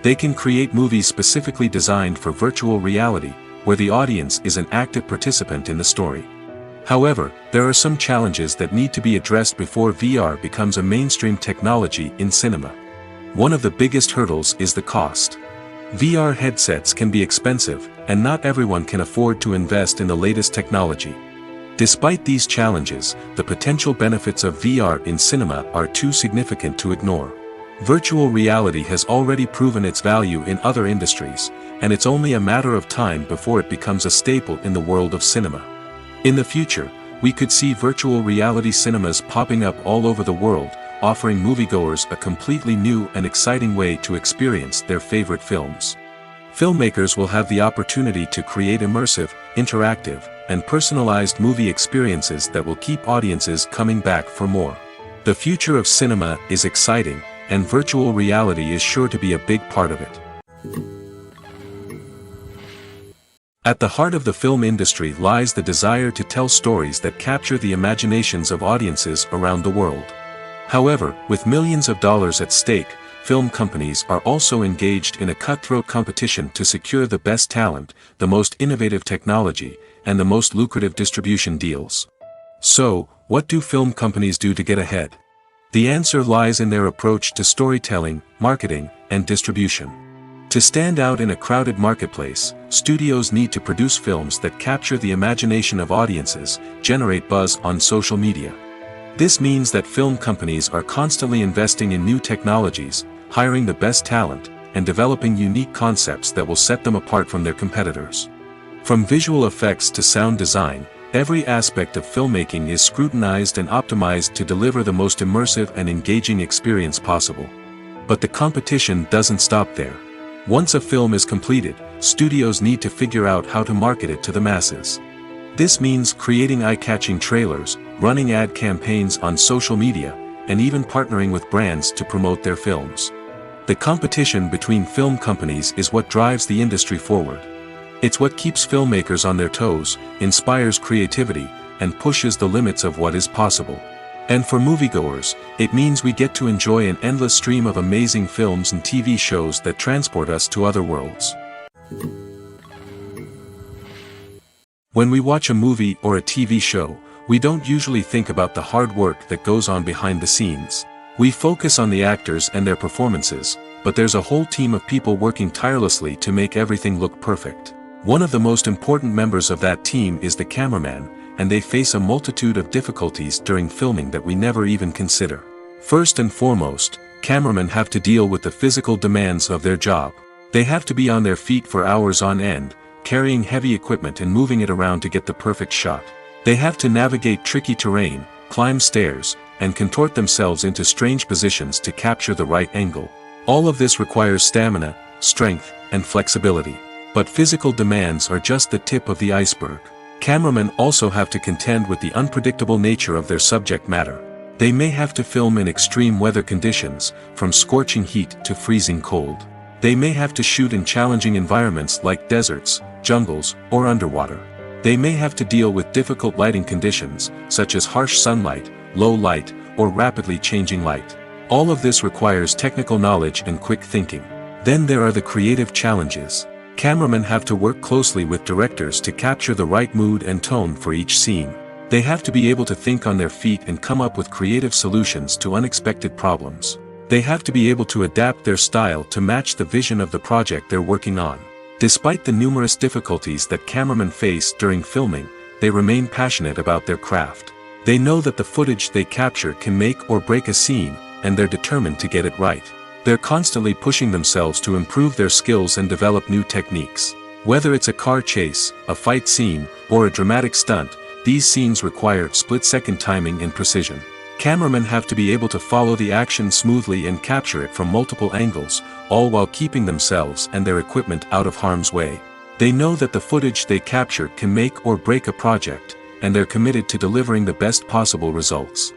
They can create movies specifically designed for virtual reality, where the audience is an active participant in the story. However, there are some challenges that need to be addressed before VR becomes a mainstream technology in cinema. One of the biggest hurdles is the cost. VR headsets can be expensive, and not everyone can afford to invest in the latest technology. Despite these challenges, the potential benefits of VR in cinema are too significant to ignore. Virtual reality has already proven its value in other industries, and it's only a matter of time before it becomes a staple in the world of cinema. In the future, we could see virtual reality cinemas popping up all over the world, offering moviegoers a completely new and exciting way to experience their favorite films. Filmmakers will have the opportunity to create immersive, interactive, and personalized movie experiences that will keep audiences coming back for more. The future of cinema is exciting, and virtual reality is sure to be a big part of it. At the heart of the film industry lies the desire to tell stories that capture the imaginations of audiences around the world. However, with millions of dollars at stake, film companies are also engaged in a cutthroat competition to secure the best talent, the most innovative technology, and the most lucrative distribution deals. So, what do film companies do to get ahead? The answer lies in their approach to storytelling, marketing, and distribution. To stand out in a crowded marketplace, studios need to produce films that capture the imagination of audiences, generate buzz on social media. This means that film companies are constantly investing in new technologies, hiring the best talent, and developing unique concepts that will set them apart from their competitors. From visual effects to sound design, every aspect of filmmaking is scrutinized and optimized to deliver the most immersive and engaging experience possible. But the competition doesn't stop there. Once a film is completed, studios need to figure out how to market it to the masses. This means creating eye-catching trailers, running ad campaigns on social media, and even partnering with brands to promote their films. The competition between film companies is what drives the industry forward. It's what keeps filmmakers on their toes, inspires creativity, and pushes the limits of what is possible. And for moviegoers, it means we get to enjoy an endless stream of amazing films and TV shows that transport us to other worlds. When we watch a movie or a TV show, we don't usually think about the hard work that goes on behind the scenes. We focus on the actors and their performances, but there's a whole team of people working tirelessly to make everything look perfect. One of the most important members of that team is the cameraman, and they face a multitude of difficulties during filming that we never even consider. First and foremost, cameramen have to deal with the physical demands of their job. They have to be on their feet for hours on end, carrying heavy equipment and moving it around to get the perfect shot. They have to navigate tricky terrain, climb stairs, and contort themselves into strange positions to capture the right angle. All of this requires stamina, strength, and flexibility. But physical demands are just the tip of the iceberg. Cameramen also have to contend with the unpredictable nature of their subject matter. They may have to film in extreme weather conditions, from scorching heat to freezing cold. They may have to shoot in challenging environments like deserts, jungles, or underwater. They may have to deal with difficult lighting conditions, such as harsh sunlight, low light, or rapidly changing light. All of this requires technical knowledge and quick thinking. Then there are the creative challenges. Cameramen have to work closely with directors to capture the right mood and tone for each scene. They have to be able to think on their feet and come up with creative solutions to unexpected problems. They have to be able to adapt their style to match the vision of the project they're working on. Despite the numerous difficulties that cameramen face during filming, they remain passionate about their craft. They know that the footage they capture can make or break a scene, and they're determined to get it right. They're constantly pushing themselves to improve their skills and develop new techniques. Whether it's a car chase, a fight scene, or a dramatic stunt, these scenes require split-second timing and precision. Cameramen have to be able to follow the action smoothly and capture it from multiple angles, all while keeping themselves and their equipment out of harm's way. They know that the footage they capture can make or break a project, and they're committed to delivering the best possible results.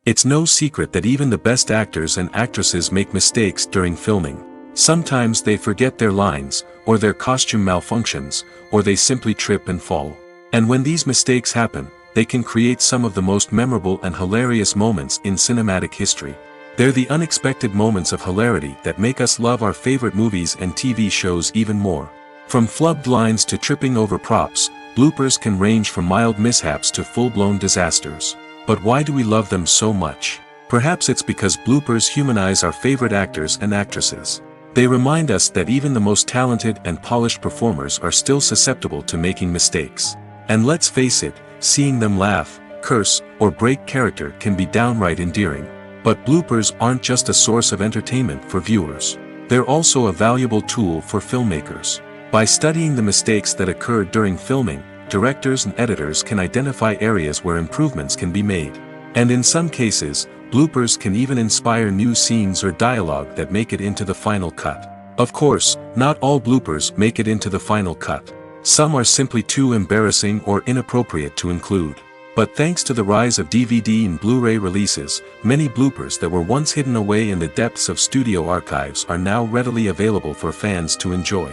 It's no secret that even the best actors and actresses make mistakes during filming. Sometimes they forget their lines, or their costume malfunctions, or they simply trip and fall. And when these mistakes happen, they can create some of the most memorable and hilarious moments in cinematic history. They're the unexpected moments of hilarity that make us love our favorite movies and TV shows even more. From flubbed lines to tripping over props, bloopers can range from mild mishaps to full-blown disasters. But why do we love them so much? Perhaps it's because bloopers humanize our favorite actors and actresses. They remind us that even the most talented and polished performers are still susceptible to making mistakes. And let's face it, seeing them laugh, curse, or break character can be downright endearing. But bloopers aren't just a source of entertainment for viewers. They're also a valuable tool for filmmakers. By studying the mistakes that occurred during filming, directors and editors can identify areas where improvements can be made. And in some cases, bloopers can even inspire new scenes or dialogue that make it into the final cut. Of course, not all bloopers make it into the final cut. Some are simply too embarrassing or inappropriate to include. But thanks to the rise of DVD and Blu-ray releases, many bloopers that were once hidden away in the depths of studio archives are now readily available for fans to enjoy.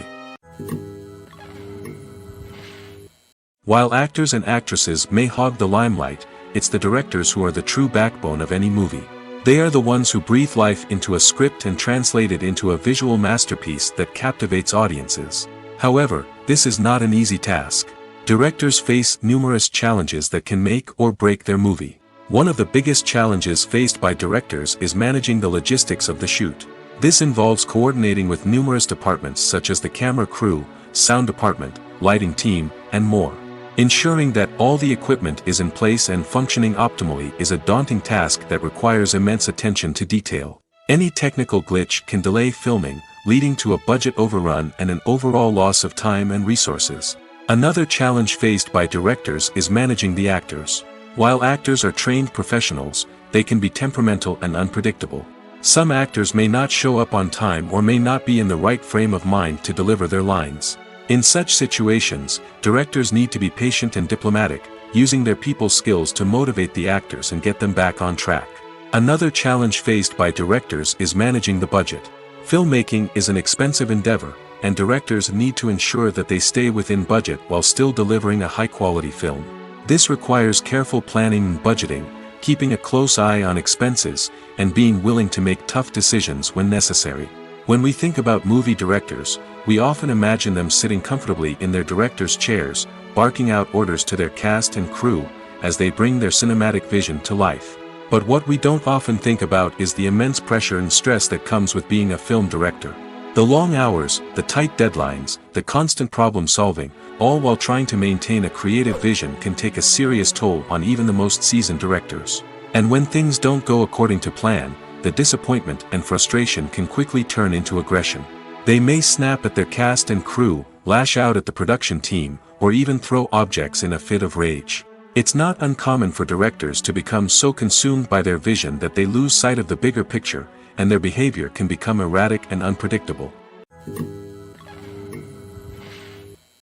While actors and actresses may hog the limelight, it's the directors who are the true backbone of any movie. They are the ones who breathe life into a script and translate it into a visual masterpiece that captivates audiences. However, this is not an easy task. Directors face numerous challenges that can make or break their movie. One of the biggest challenges faced by directors is managing the logistics of the shoot. This involves coordinating with numerous departments such as the camera crew, sound department, lighting team, and more. Ensuring that all the equipment is in place and functioning optimally is a daunting task that requires immense attention to detail. Any technical glitch can delay filming, leading to a budget overrun and an overall loss of time and resources. Another challenge faced by directors is managing the actors. While actors are trained professionals, they can be temperamental and unpredictable. Some actors may not show up on time or may not be in the right frame of mind to deliver their lines. In such situations, directors need to be patient and diplomatic, using their people skills to motivate the actors and get them back on track. Another challenge faced by directors is managing the budget. Filmmaking is an expensive endeavor, and directors need to ensure that they stay within budget while still delivering a high-quality film. This requires careful planning and budgeting, keeping a close eye on expenses, and being willing to make tough decisions when necessary. When we think about movie directors, we often imagine them sitting comfortably in their director's chairs, barking out orders to their cast and crew, as they bring their cinematic vision to life. But what we don't often think about is the immense pressure and stress that comes with being a film director. The long hours, the tight deadlines, the constant problem solving, all while trying to maintain a creative vision can take a serious toll on even the most seasoned directors. And when things don't go according to plan, the disappointment and frustration can quickly turn into aggression. They may snap at their cast and crew, lash out at the production team, or even throw objects in a fit of rage. It's not uncommon for directors to become so consumed by their vision that they lose sight of the bigger picture, and their behavior can become erratic and unpredictable.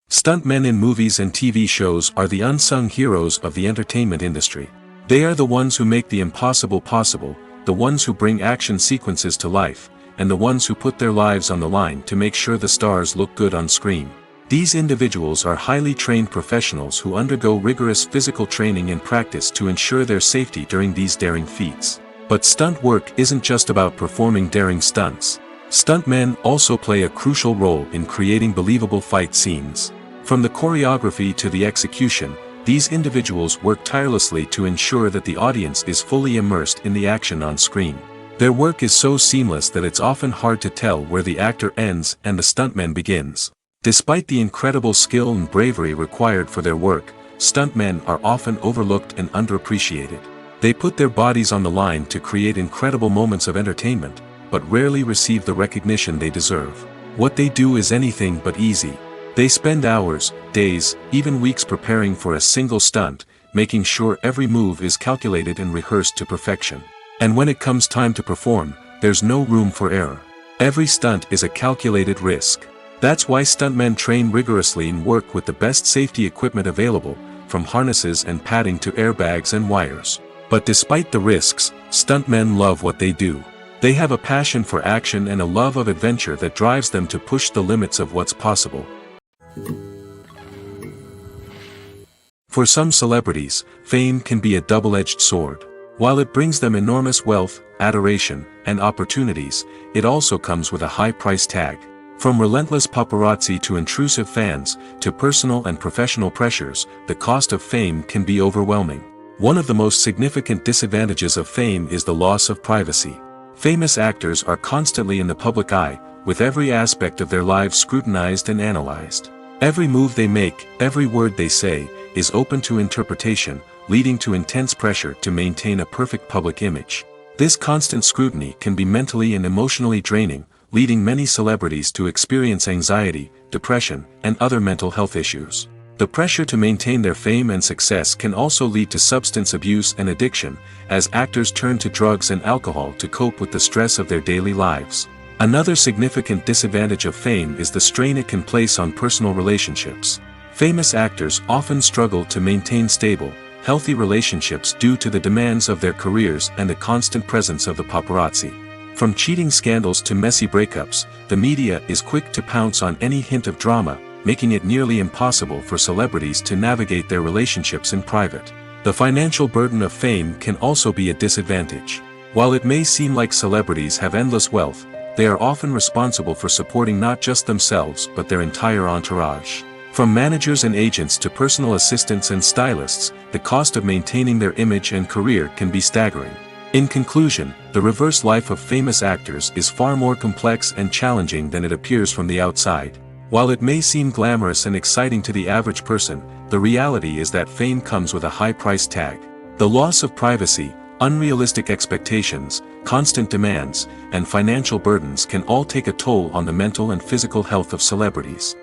Stuntmen in movies and TV shows are the unsung heroes of the entertainment industry. They are the ones who make the impossible possible, the ones who bring action sequences to life, and the ones who put their lives on the line to make sure the stars look good on screen. These individuals are highly trained professionals who undergo rigorous physical training and practice to ensure their safety during these daring feats. But stunt work isn't just about performing daring stunts. Stuntmen also play a crucial role in creating believable fight scenes. From the choreography to the execution, these individuals work tirelessly to ensure that the audience is fully immersed in the action on screen. Their work is so seamless that it's often hard to tell where the actor ends and the stuntman begins. Despite the incredible skill and bravery required for their work, stuntmen are often overlooked and underappreciated. They put their bodies on the line to create incredible moments of entertainment, but rarely receive the recognition they deserve. What they do is anything but easy. They spend hours, days, even weeks preparing for a single stunt, making sure every move is calculated and rehearsed to perfection. And when it comes time to perform, there's no room for error. Every stunt is a calculated risk. That's why stuntmen train rigorously and work with the best safety equipment available, from harnesses and padding to airbags and wires. But despite the risks, stuntmen love what they do. They have a passion for action and a love of adventure that drives them to push the limits of what's possible. For some celebrities, fame can be a double-edged sword. While it brings them enormous wealth, adoration, and opportunities, it also comes with a high price tag. From relentless paparazzi to intrusive fans, to personal and professional pressures, the cost of fame can be overwhelming. One of the most significant disadvantages of fame is the loss of privacy. Famous actors are constantly in the public eye, with every aspect of their lives scrutinized and analyzed. Every move they make, every word they say, is open to interpretation, leading to intense pressure to maintain a perfect public image. This constant scrutiny can be mentally and emotionally draining, leading many celebrities to experience anxiety, depression, and other mental health issues. The pressure to maintain their fame and success can also lead to substance abuse and addiction, as actors turn to drugs and alcohol to cope with the stress of their daily lives. Another significant disadvantage of fame is the strain it can place on personal relationships. Famous actors often struggle to maintain stable, healthy relationships due to the demands of their careers and the constant presence of the paparazzi. From cheating scandals to messy breakups, the media is quick to pounce on any hint of drama, making it nearly impossible for celebrities to navigate their relationships in private. The financial burden of fame can also be a disadvantage. While it may seem like celebrities have endless wealth, they are often responsible for supporting not just themselves but their entire entourage. From managers and agents to personal assistants and stylists, the cost of maintaining their image and career can be staggering. In conclusion, the reverse life of famous actors is far more complex and challenging than it appears from the outside. While it may seem glamorous and exciting to the average person, the reality is that fame comes with a high price tag. The loss of privacy, unrealistic expectations, constant demands, and financial burdens can all take a toll on the mental and physical health of celebrities.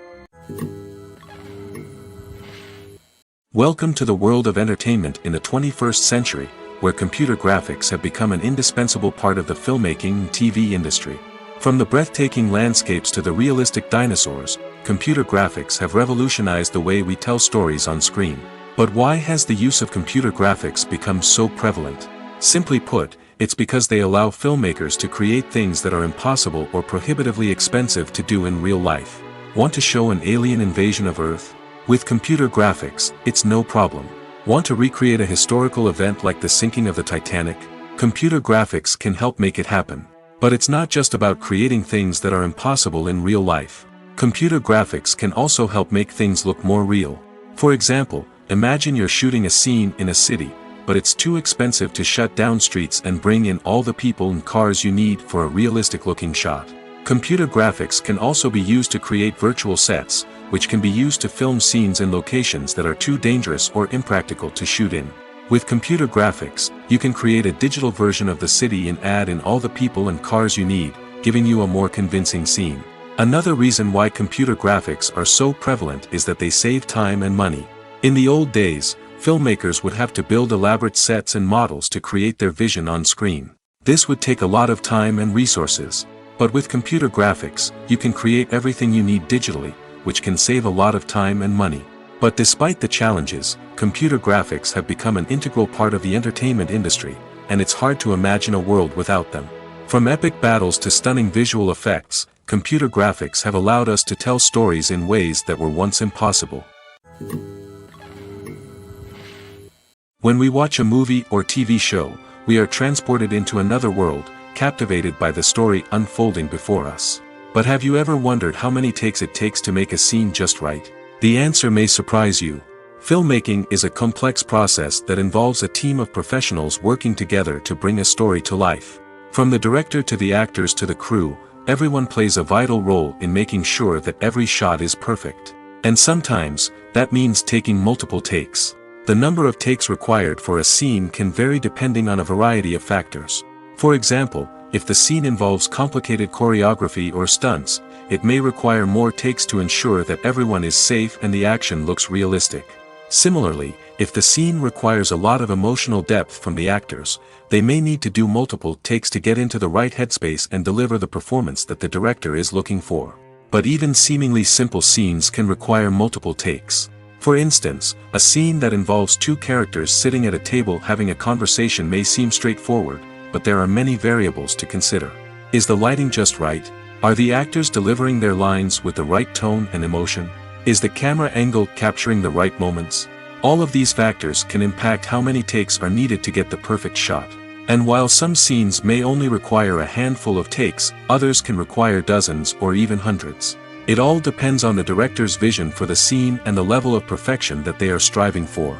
Welcome to the world of entertainment in the 21st century, where computer graphics have become an indispensable part of the filmmaking and TV industry. From the breathtaking landscapes to the realistic dinosaurs, computer graphics have revolutionized the way we tell stories on screen. But why has the use of computer graphics become so prevalent? Simply put, it's because they allow filmmakers to create things that are impossible or prohibitively expensive to do in real life. Want to show an alien invasion of Earth? With computer graphics, it's no problem. Want to recreate a historical event like the sinking of the Titanic? Computer graphics can help make it happen. But it's not just about creating things that are impossible in real life. Computer graphics can also help make things look more real. For example, imagine you're shooting a scene in a city, but it's too expensive to shut down streets and bring in all the people and cars you need for a realistic-looking shot. Computer graphics can also be used to create virtual sets, which can be used to film scenes in locations that are too dangerous or impractical to shoot in. With computer graphics, you can create a digital version of the city and add in all the people and cars you need, giving you a more convincing scene. Another reason why computer graphics are so prevalent is that they save time and money. In the old days, filmmakers would have to build elaborate sets and models to create their vision on screen. This would take a lot of time and resources. But with computer graphics, you can create everything you need digitally, which can save a lot of time and money. But despite the challenges, computer graphics have become an integral part of the entertainment industry, and it's hard to imagine a world without them. From epic battles to stunning visual effects, computer graphics have allowed us to tell stories in ways that were once impossible. When we watch a movie or TV show, we are transported into another world, captivated by the story unfolding before us. But have you ever wondered how many takes it takes to make a scene just right? The answer may surprise you. Filmmaking is a complex process that involves a team of professionals working together to bring a story to life. From the director to the actors to the crew, everyone plays a vital role in making sure that every shot is perfect. And sometimes, that means taking multiple takes. The number of takes required for a scene can vary depending on a variety of factors. For example, if the scene involves complicated choreography or stunts, it may require more takes to ensure that everyone is safe and the action looks realistic. Similarly, if the scene requires a lot of emotional depth from the actors, they may need to do multiple takes to get into the right headspace and deliver the performance that the director is looking for. But even seemingly simple scenes can require multiple takes. For instance, a scene that involves two characters sitting at a table having a conversation may seem straightforward, but there are many variables to consider. Is the lighting just right? Are the actors delivering their lines with the right tone and emotion? Is the camera angle capturing the right moments? All of these factors can impact how many takes are needed to get the perfect shot. And while some scenes may only require a handful of takes, others can require dozens or even hundreds. It all depends on the director's vision for the scene and the level of perfection that they are striving for.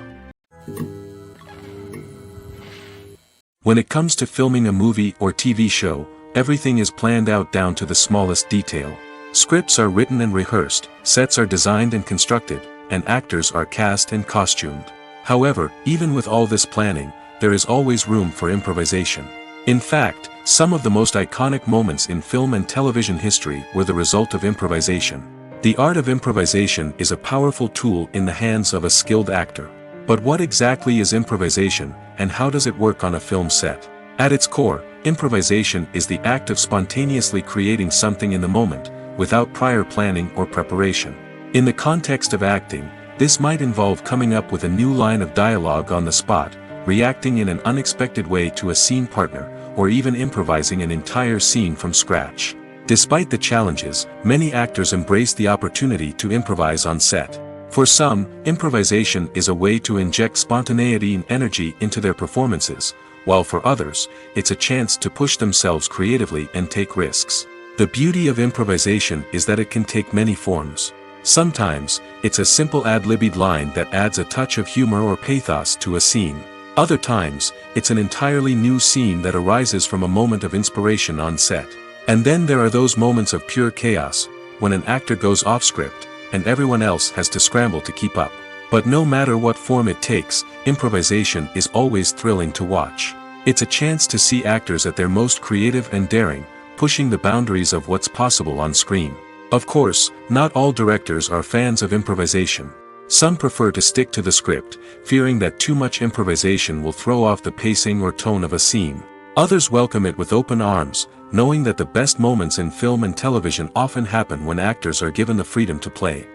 When it comes to filming a movie or TV show, everything is planned out down to the smallest detail. Scripts are written and rehearsed, sets are designed and constructed, and actors are cast and costumed. However, even with all this planning, there is always room for improvisation. In fact, some of the most iconic moments in film and television history were the result of improvisation. The art of improvisation is a powerful tool in the hands of a skilled actor. But what exactly is improvisation, and how does it work on a film set? At its core, improvisation is the act of spontaneously creating something in the moment, without prior planning or preparation. In the context of acting, this might involve coming up with a new line of dialogue on the spot, reacting in an unexpected way to a scene partner, or even improvising an entire scene from scratch. Despite the challenges, many actors embrace the opportunity to improvise on set. For some, improvisation is a way to inject spontaneity and energy into their performances, while for others, it's a chance to push themselves creatively and take risks. The beauty of improvisation is that it can take many forms. Sometimes, it's a simple ad-libbed line that adds a touch of humor or pathos to a scene. Other times, it's an entirely new scene that arises from a moment of inspiration on set. And then there are those moments of pure chaos, when an actor goes off script, and everyone else has to scramble to keep up. But no matter what form it takes, improvisation is always thrilling to watch. It's a chance to see actors at their most creative and daring, pushing the boundaries of what's possible on screen. Of course, not all directors are fans of improvisation. Some prefer to stick to the script, fearing that too much improvisation will throw off the pacing or tone of a scene. Others welcome it with open arms, knowing that the best moments in film and television often happen when actors are given the freedom to play.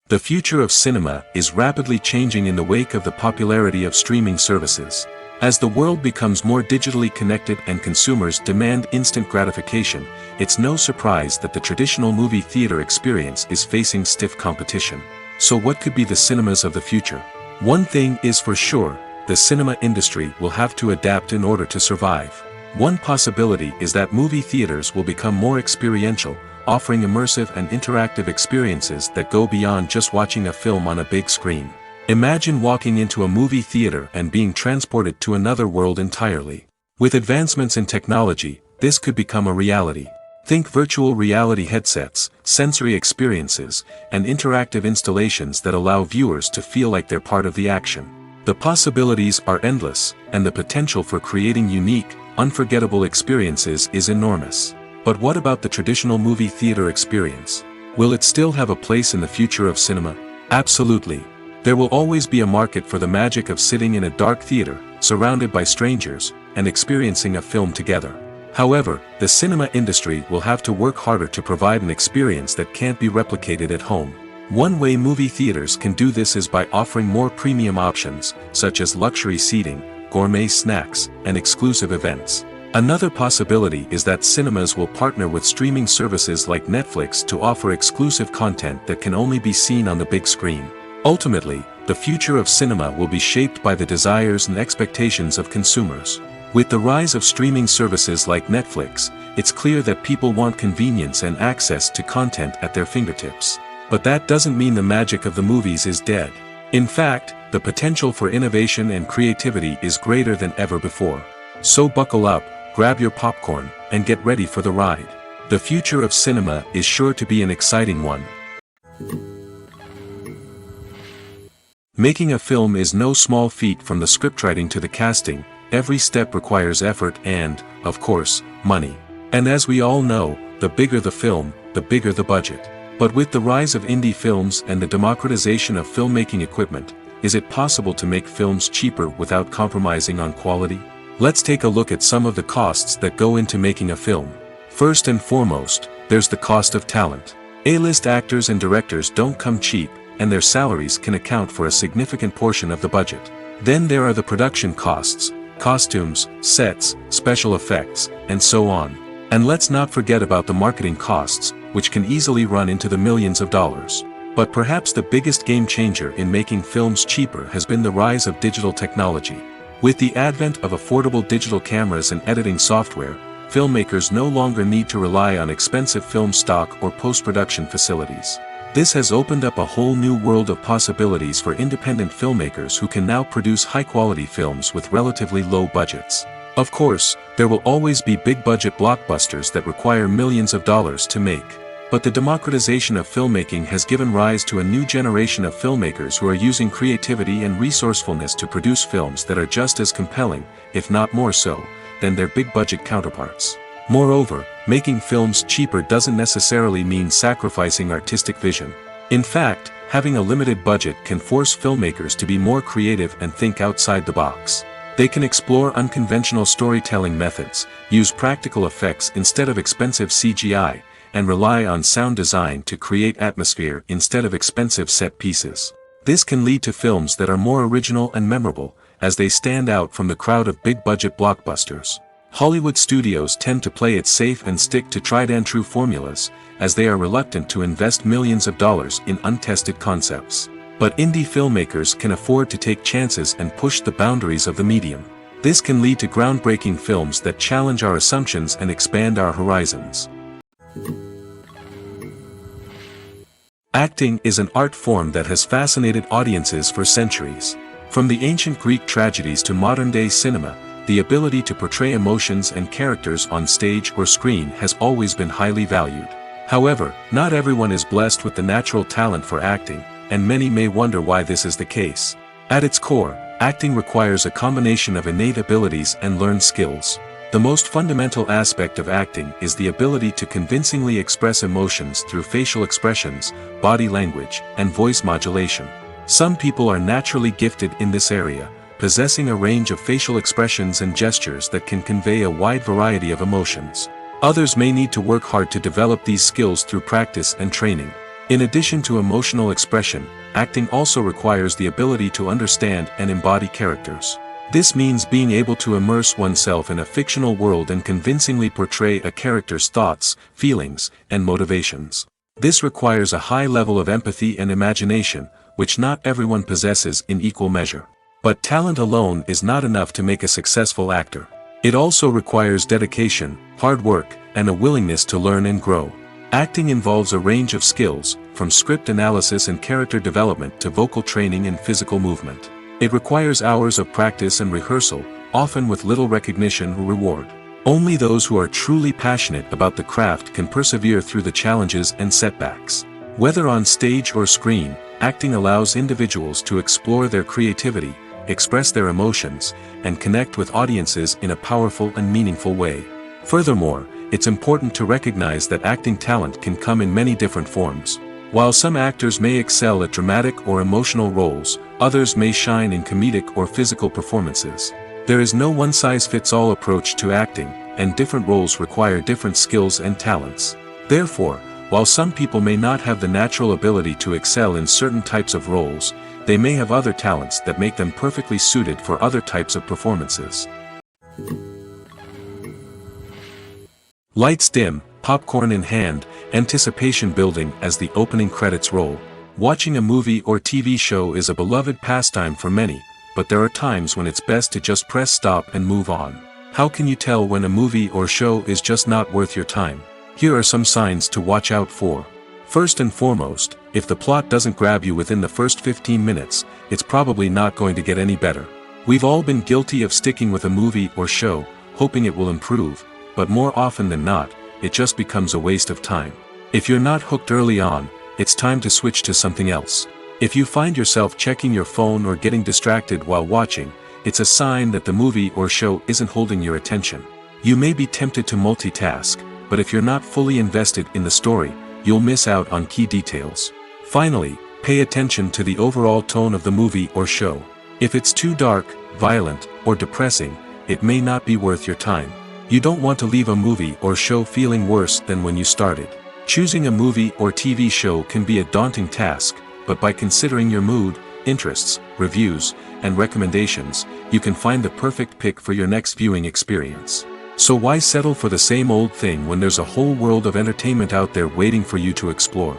The future of cinema is rapidly changing in the wake of the popularity of streaming services. As the world becomes more digitally connected and consumers demand instant gratification, it's no surprise that the traditional movie theater experience is facing stiff competition. So what could be the cinemas of the future? One thing is for sure, the cinema industry will have to adapt in order to survive. One possibility is that movie theaters will become more experiential, offering immersive and interactive experiences that go beyond just watching a film on a big screen. Imagine walking into a movie theater and being transported to another world entirely. With advancements in technology, this could become a reality. Think virtual reality headsets, sensory experiences, and interactive installations that allow viewers to feel like they're part of the action. The possibilities are endless, and the potential for creating unique, unforgettable experiences is enormous. But what about the traditional movie theater experience? Will it still have a place in the future of cinema? Absolutely. There will always be a market for the magic of sitting in a dark theater, surrounded by strangers, and experiencing a film together. However, the cinema industry will have to work harder to provide an experience that can't be replicated at home. One way movie theaters can do this is by offering more premium options, such as luxury seating, gourmet snacks, and exclusive events. Another possibility is that cinemas will partner with streaming services like Netflix to offer exclusive content that can only be seen on the big screen. Ultimately, the future of cinema will be shaped by the desires and expectations of consumers. With the rise of streaming services like Netflix, it's clear that people want convenience and access to content at their fingertips. But that doesn't mean the magic of the movies is dead. In fact, the potential for innovation and creativity is greater than ever before. So buckle up, grab your popcorn, and get ready for the ride. The future of cinema is sure to be an exciting one. Making a film is no small feat. From the scriptwriting to the casting, every step requires effort and, of course, money. And as we all know, the bigger the film, the bigger the budget. But with the rise of indie films and the democratization of filmmaking equipment, is it possible to make films cheaper without compromising on quality? Let's take a look at some of the costs that go into making a film. First and foremost, there's the cost of talent. A-list actors and directors don't come cheap, and their salaries can account for a significant portion of the budget. Then there are the production costs, costumes, sets, special effects, and so on. And let's not forget about the marketing costs, which can easily run into the millions of dollars. But perhaps the biggest game changer in making films cheaper has been the rise of digital technology. With the advent of affordable digital cameras and editing software, filmmakers no longer need to rely on expensive film stock or post-production facilities. This has opened up a whole new world of possibilities for independent filmmakers who can now produce high-quality films with relatively low budgets. Of course, there will always be big-budget blockbusters that require millions of dollars to make. But the democratization of filmmaking has given rise to a new generation of filmmakers who are using creativity and resourcefulness to produce films that are just as compelling, if not more so, than their big-budget counterparts. Moreover, making films cheaper doesn't necessarily mean sacrificing artistic vision. In fact, having a limited budget can force filmmakers to be more creative and think outside the box. They can explore unconventional storytelling methods, use practical effects instead of expensive CGI, and rely on sound design to create atmosphere instead of expensive set pieces. This can lead to films that are more original and memorable, as they stand out from the crowd of big-budget blockbusters. Hollywood studios tend to play it safe and stick to tried-and-true formulas, as they are reluctant to invest millions of dollars in untested concepts. But indie filmmakers can afford to take chances and push the boundaries of the medium. This can lead to groundbreaking films that challenge our assumptions and expand our horizons. Acting is an art form that has fascinated audiences for centuries. From the ancient Greek tragedies to modern-day cinema, the ability to portray emotions and characters on stage or screen has always been highly valued. However, not everyone is blessed with the natural talent for acting, and many may wonder why this is the case. At its core, acting requires a combination of innate abilities and learned skills. The most fundamental aspect of acting is the ability to convincingly express emotions through facial expressions, body language, and voice modulation. Some people are naturally gifted in this area, possessing a range of facial expressions and gestures that can convey a wide variety of emotions. Others may need to work hard to develop these skills through practice and training. In addition to emotional expression, acting also requires the ability to understand and embody characters. This means being able to immerse oneself in a fictional world and convincingly portray a character's thoughts, feelings, and motivations. This requires a high level of empathy and imagination, which not everyone possesses in equal measure. But talent alone is not enough to make a successful actor. It also requires dedication, hard work, and a willingness to learn and grow. Acting involves a range of skills, from script analysis and character development to vocal training and physical movement. It requires hours of practice and rehearsal, often with little recognition or reward. Only those who are truly passionate about the craft can persevere through the challenges and setbacks. Whether on stage or screen, acting allows individuals to explore their creativity, express their emotions, and connect with audiences in a powerful and meaningful way. Furthermore, it's important to recognize that acting talent can come in many different forms. While some actors may excel at dramatic or emotional roles, others may shine in comedic or physical performances. There is no one-size-fits-all approach to acting, and different roles require different skills and talents. Therefore, while some people may not have the natural ability to excel in certain types of roles, they may have other talents that make them perfectly suited for other types of performances. Lights dim, popcorn in hand, anticipation building as the opening credits roll. Watching a movie or TV show is a beloved pastime for many, but there are times when it's best to just press stop and move on. How can you tell when a movie or show is just not worth your time? Here are some signs to watch out for. First and foremost, if the plot doesn't grab you within the first 15 minutes, it's probably not going to get any better. We've all been guilty of sticking with a movie or show, hoping it will improve, but more often than not, it just becomes a waste of time. If you're not hooked early on, it's time to switch to something else. If you find yourself checking your phone or getting distracted while watching, it's a sign that the movie or show isn't holding your attention. You may be tempted to multitask, but if you're not fully invested in the story, you'll miss out on key details. Finally, pay attention to the overall tone of the movie or show. If it's too dark, violent, or depressing, it may not be worth your time. You don't want to leave a movie or show feeling worse than when you started. Choosing a movie or TV show can be a daunting task, but by considering your mood, interests, reviews, and recommendations, you can find the perfect pick for your next viewing experience. So why settle for the same old thing when there's a whole world of entertainment out there waiting for you to explore?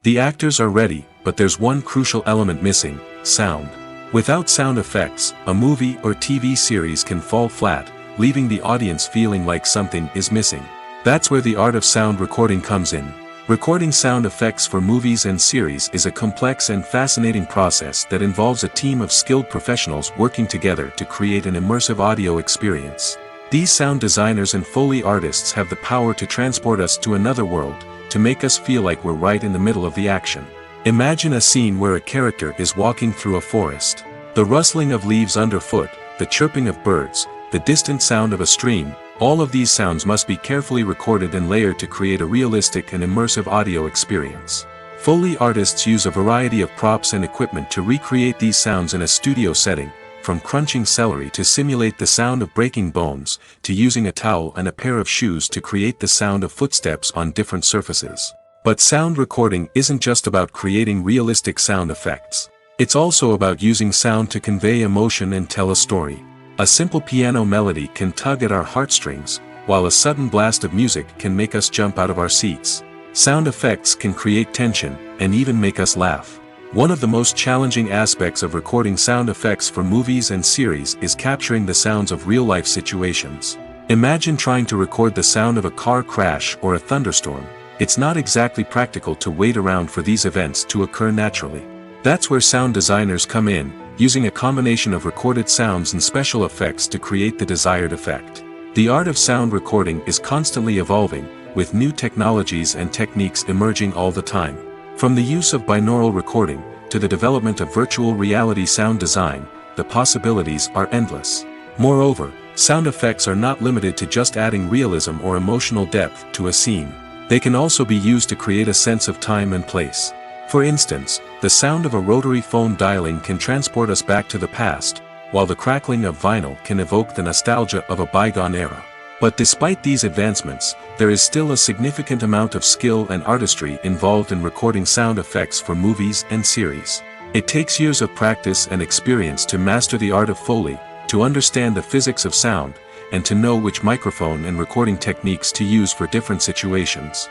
The actors are ready, but there's one crucial element missing: sound. Without sound effects, a movie or TV series can fall flat, leaving the audience feeling like something is missing. That's where the art of sound recording comes in. Recording sound effects for movies and series is a complex and fascinating process that involves a team of skilled professionals working together to create an immersive audio experience. These sound designers and Foley artists have the power to transport us to another world, to make us feel like we're right in the middle of the action. Imagine a scene where a character is walking through a forest. The rustling of leaves underfoot, the chirping of birds, the distant sound of a stream, all of these sounds must be carefully recorded and layered to create a realistic and immersive audio experience. Foley artists use a variety of props and equipment to recreate these sounds in a studio setting, from crunching celery to simulate the sound of breaking bones, to using a towel and a pair of shoes to create the sound of footsteps on different surfaces. But sound recording isn't just about creating realistic sound effects. It's also about using sound to convey emotion and tell a story. A simple piano melody can tug at our heartstrings, while a sudden blast of music can make us jump out of our seats. Sound effects can create tension, and even make us laugh. One of the most challenging aspects of recording sound effects for movies and series is capturing the sounds of real-life situations. Imagine trying to record the sound of a car crash or a thunderstorm. It's not exactly practical to wait around for these events to occur naturally. That's where sound designers come in, using a combination of recorded sounds and special effects to create the desired effect. The art of sound recording is constantly evolving, with new technologies and techniques emerging all the time. From the use of binaural recording, to the development of virtual reality sound design, the possibilities are endless. Moreover, sound effects are not limited to just adding realism or emotional depth to a scene. They can also be used to create a sense of time and place. For instance, the sound of a rotary phone dialing can transport us back to the past, while the crackling of vinyl can evoke the nostalgia of a bygone era. But despite these advancements, there is still a significant amount of skill and artistry involved in recording sound effects for movies and series. It takes years of practice and experience to master the art of Foley, to understand the physics of sound, and to know which microphone and recording techniques to use for different situations.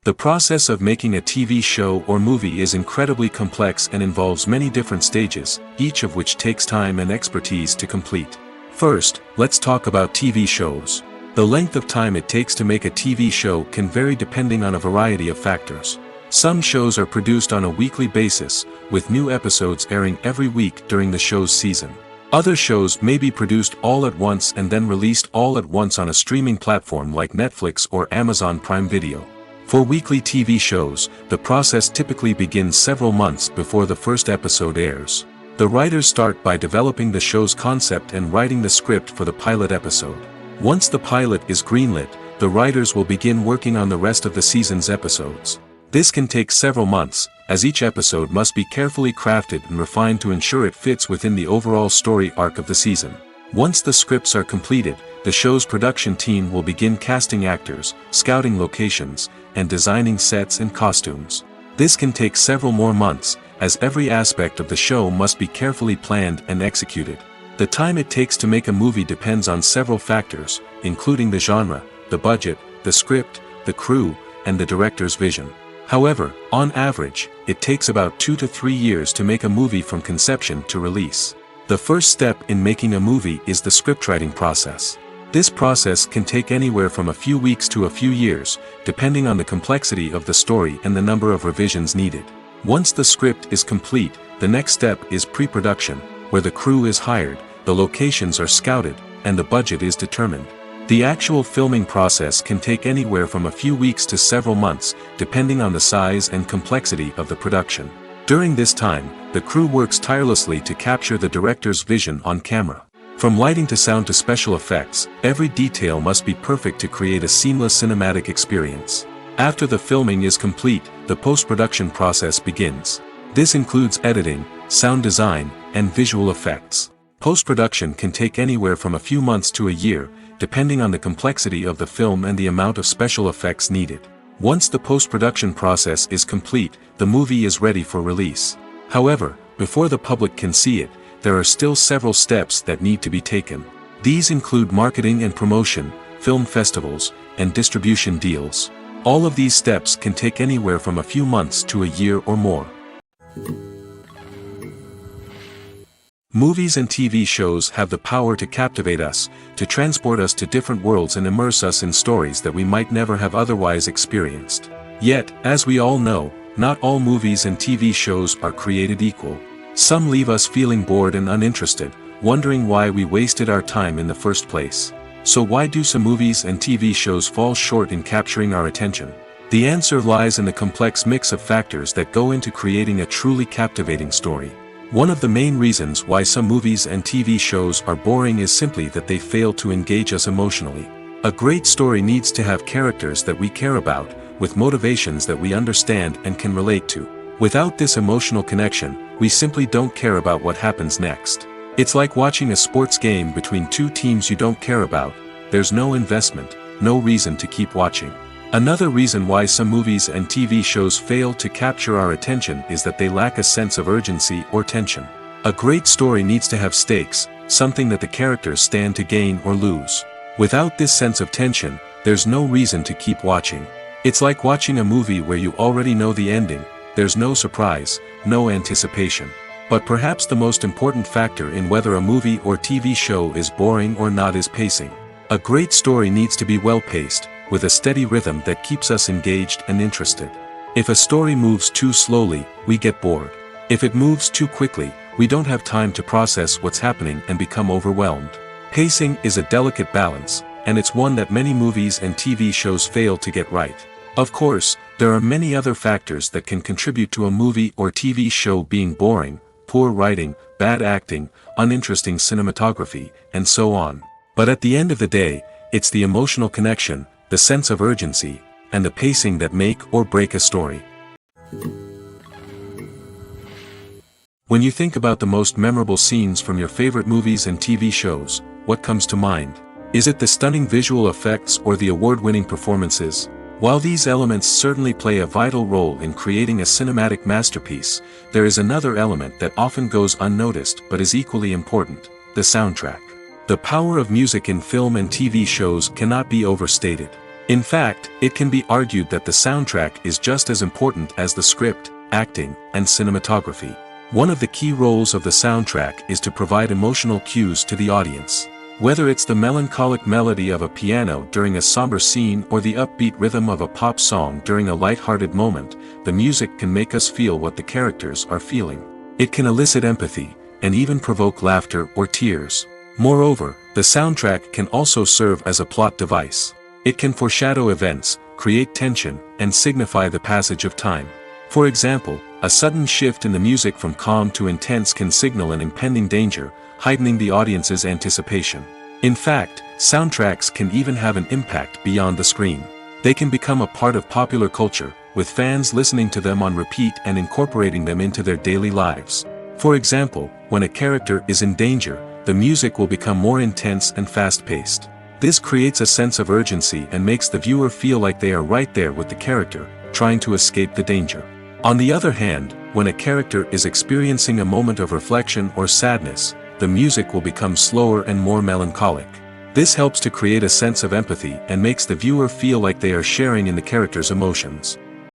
The process of making a TV show or movie is incredibly complex and involves many different stages, each of which takes time and expertise to complete. First, let's talk about TV shows. The length of time it takes to make a TV show can vary depending on a variety of factors. Some shows are produced on a weekly basis, with new episodes airing every week during the show's season. Other shows may be produced all at once and then released all at once on a streaming platform like Netflix or Amazon Prime Video. For weekly TV shows, the process typically begins several months before the first episode airs. The writers start by developing the show's concept and writing the script for the pilot episode. Once the pilot is greenlit, the writers will begin working on the rest of the season's episodes. This can take several months, as each episode must be carefully crafted and refined to ensure it fits within the overall story arc of the season. Once the scripts are completed, the show's production team will begin casting actors, scouting locations, and designing sets and costumes. This can take several more months, as every aspect of the show must be carefully planned and executed. The time it takes to make a movie depends on several factors, including the genre, the budget, the script, the crew, and the director's vision. However, on average, it takes about 2 to 3 years to make a movie from conception to release. The first step in making a movie is the scriptwriting process. This process can take anywhere from a few weeks to a few years, depending on the complexity of the story and the number of revisions needed. Once the script is complete, the next step is pre-production, where the crew is hired, the locations are scouted, and the budget is determined. The actual filming process can take anywhere from a few weeks to several months, depending on the size and complexity of the production. During this time, the crew works tirelessly to capture the director's vision on camera. From lighting to sound to special effects, every detail must be perfect to create a seamless cinematic experience. After the filming is complete, the post-production process begins. This includes editing, sound design, and visual effects. Post-production can take anywhere from a few months to a year, depending on the complexity of the film and the amount of special effects needed. Once the post-production process is complete, the movie is ready for release. However, before the public can see it, there are still several steps that need to be taken. These include marketing and promotion, film festivals, and distribution deals. All of these steps can take anywhere from a few months to a year or more. Movies and TV shows have the power to captivate us, to transport us to different worlds and immerse us in stories that we might never have otherwise experienced. Yet, as we all know, not all movies and TV shows are created equal. Some leave us feeling bored and uninterested, wondering why we wasted our time in the first place. So why do some movies and TV shows fall short in capturing our attention? The answer lies in the complex mix of factors that go into creating a truly captivating story. One of the main reasons why some movies and TV shows are boring is simply that they fail to engage us emotionally. A great story needs to have characters that we care about, with motivations that we understand and can relate to. Without this emotional connection, we simply don't care about what happens next. It's like watching a sports game between two teams you don't care about. There's no investment, no reason to keep watching. Another reason why some movies and TV shows fail to capture our attention is that they lack a sense of urgency or tension. A great story needs to have stakes, something that the characters stand to gain or lose. Without this sense of tension, there's no reason to keep watching. It's like watching a movie where you already know the ending. There's no surprise, no anticipation. But perhaps the most important factor in whether a movie or TV show is boring or not is pacing. A great story needs to be well-paced, with a steady rhythm that keeps us engaged and interested. If a story moves too slowly, we get bored. If it moves too quickly, we don't have time to process what's happening and become overwhelmed. Pacing is a delicate balance, and it's one that many movies and TV shows fail to get right. Of course, there are many other factors that can contribute to a movie or TV show being boring: poor writing, bad acting, uninteresting cinematography, and so on. But at the end of the day, it's the emotional connection, the sense of urgency, and the pacing that make or break a story. When you think about the most memorable scenes from your favorite movies and TV shows, what comes to mind? Is it the stunning visual effects or the award-winning performances? While these elements certainly play a vital role in creating a cinematic masterpiece, there is another element that often goes unnoticed but is equally important: the soundtrack. The power of music in film and TV shows cannot be overstated. In fact, it can be argued that the soundtrack is just as important as the script, acting, and cinematography. One of the key roles of the soundtrack is to provide emotional cues to the audience. Whether it's the melancholic melody of a piano during a somber scene or the upbeat rhythm of a pop song during a light-hearted moment, the music can make us feel what the characters are feeling. It can elicit empathy, and even provoke laughter or tears. Moreover, the soundtrack can also serve as a plot device. It can foreshadow events, create tension, and signify the passage of time. For example, a sudden shift in the music from calm to intense can signal an impending danger, heightening the audience's anticipation. In fact, soundtracks can even have an impact beyond the screen. They can become a part of popular culture, with fans listening to them on repeat and incorporating them into their daily lives. For example, when a character is in danger, the music will become more intense and fast-paced. This creates a sense of urgency and makes the viewer feel like they are right there with the character, trying to escape the danger. On the other hand, when a character is experiencing a moment of reflection or sadness, the music will become slower and more melancholic. This helps to create a sense of empathy and makes the viewer feel like they are sharing in the character's emotions.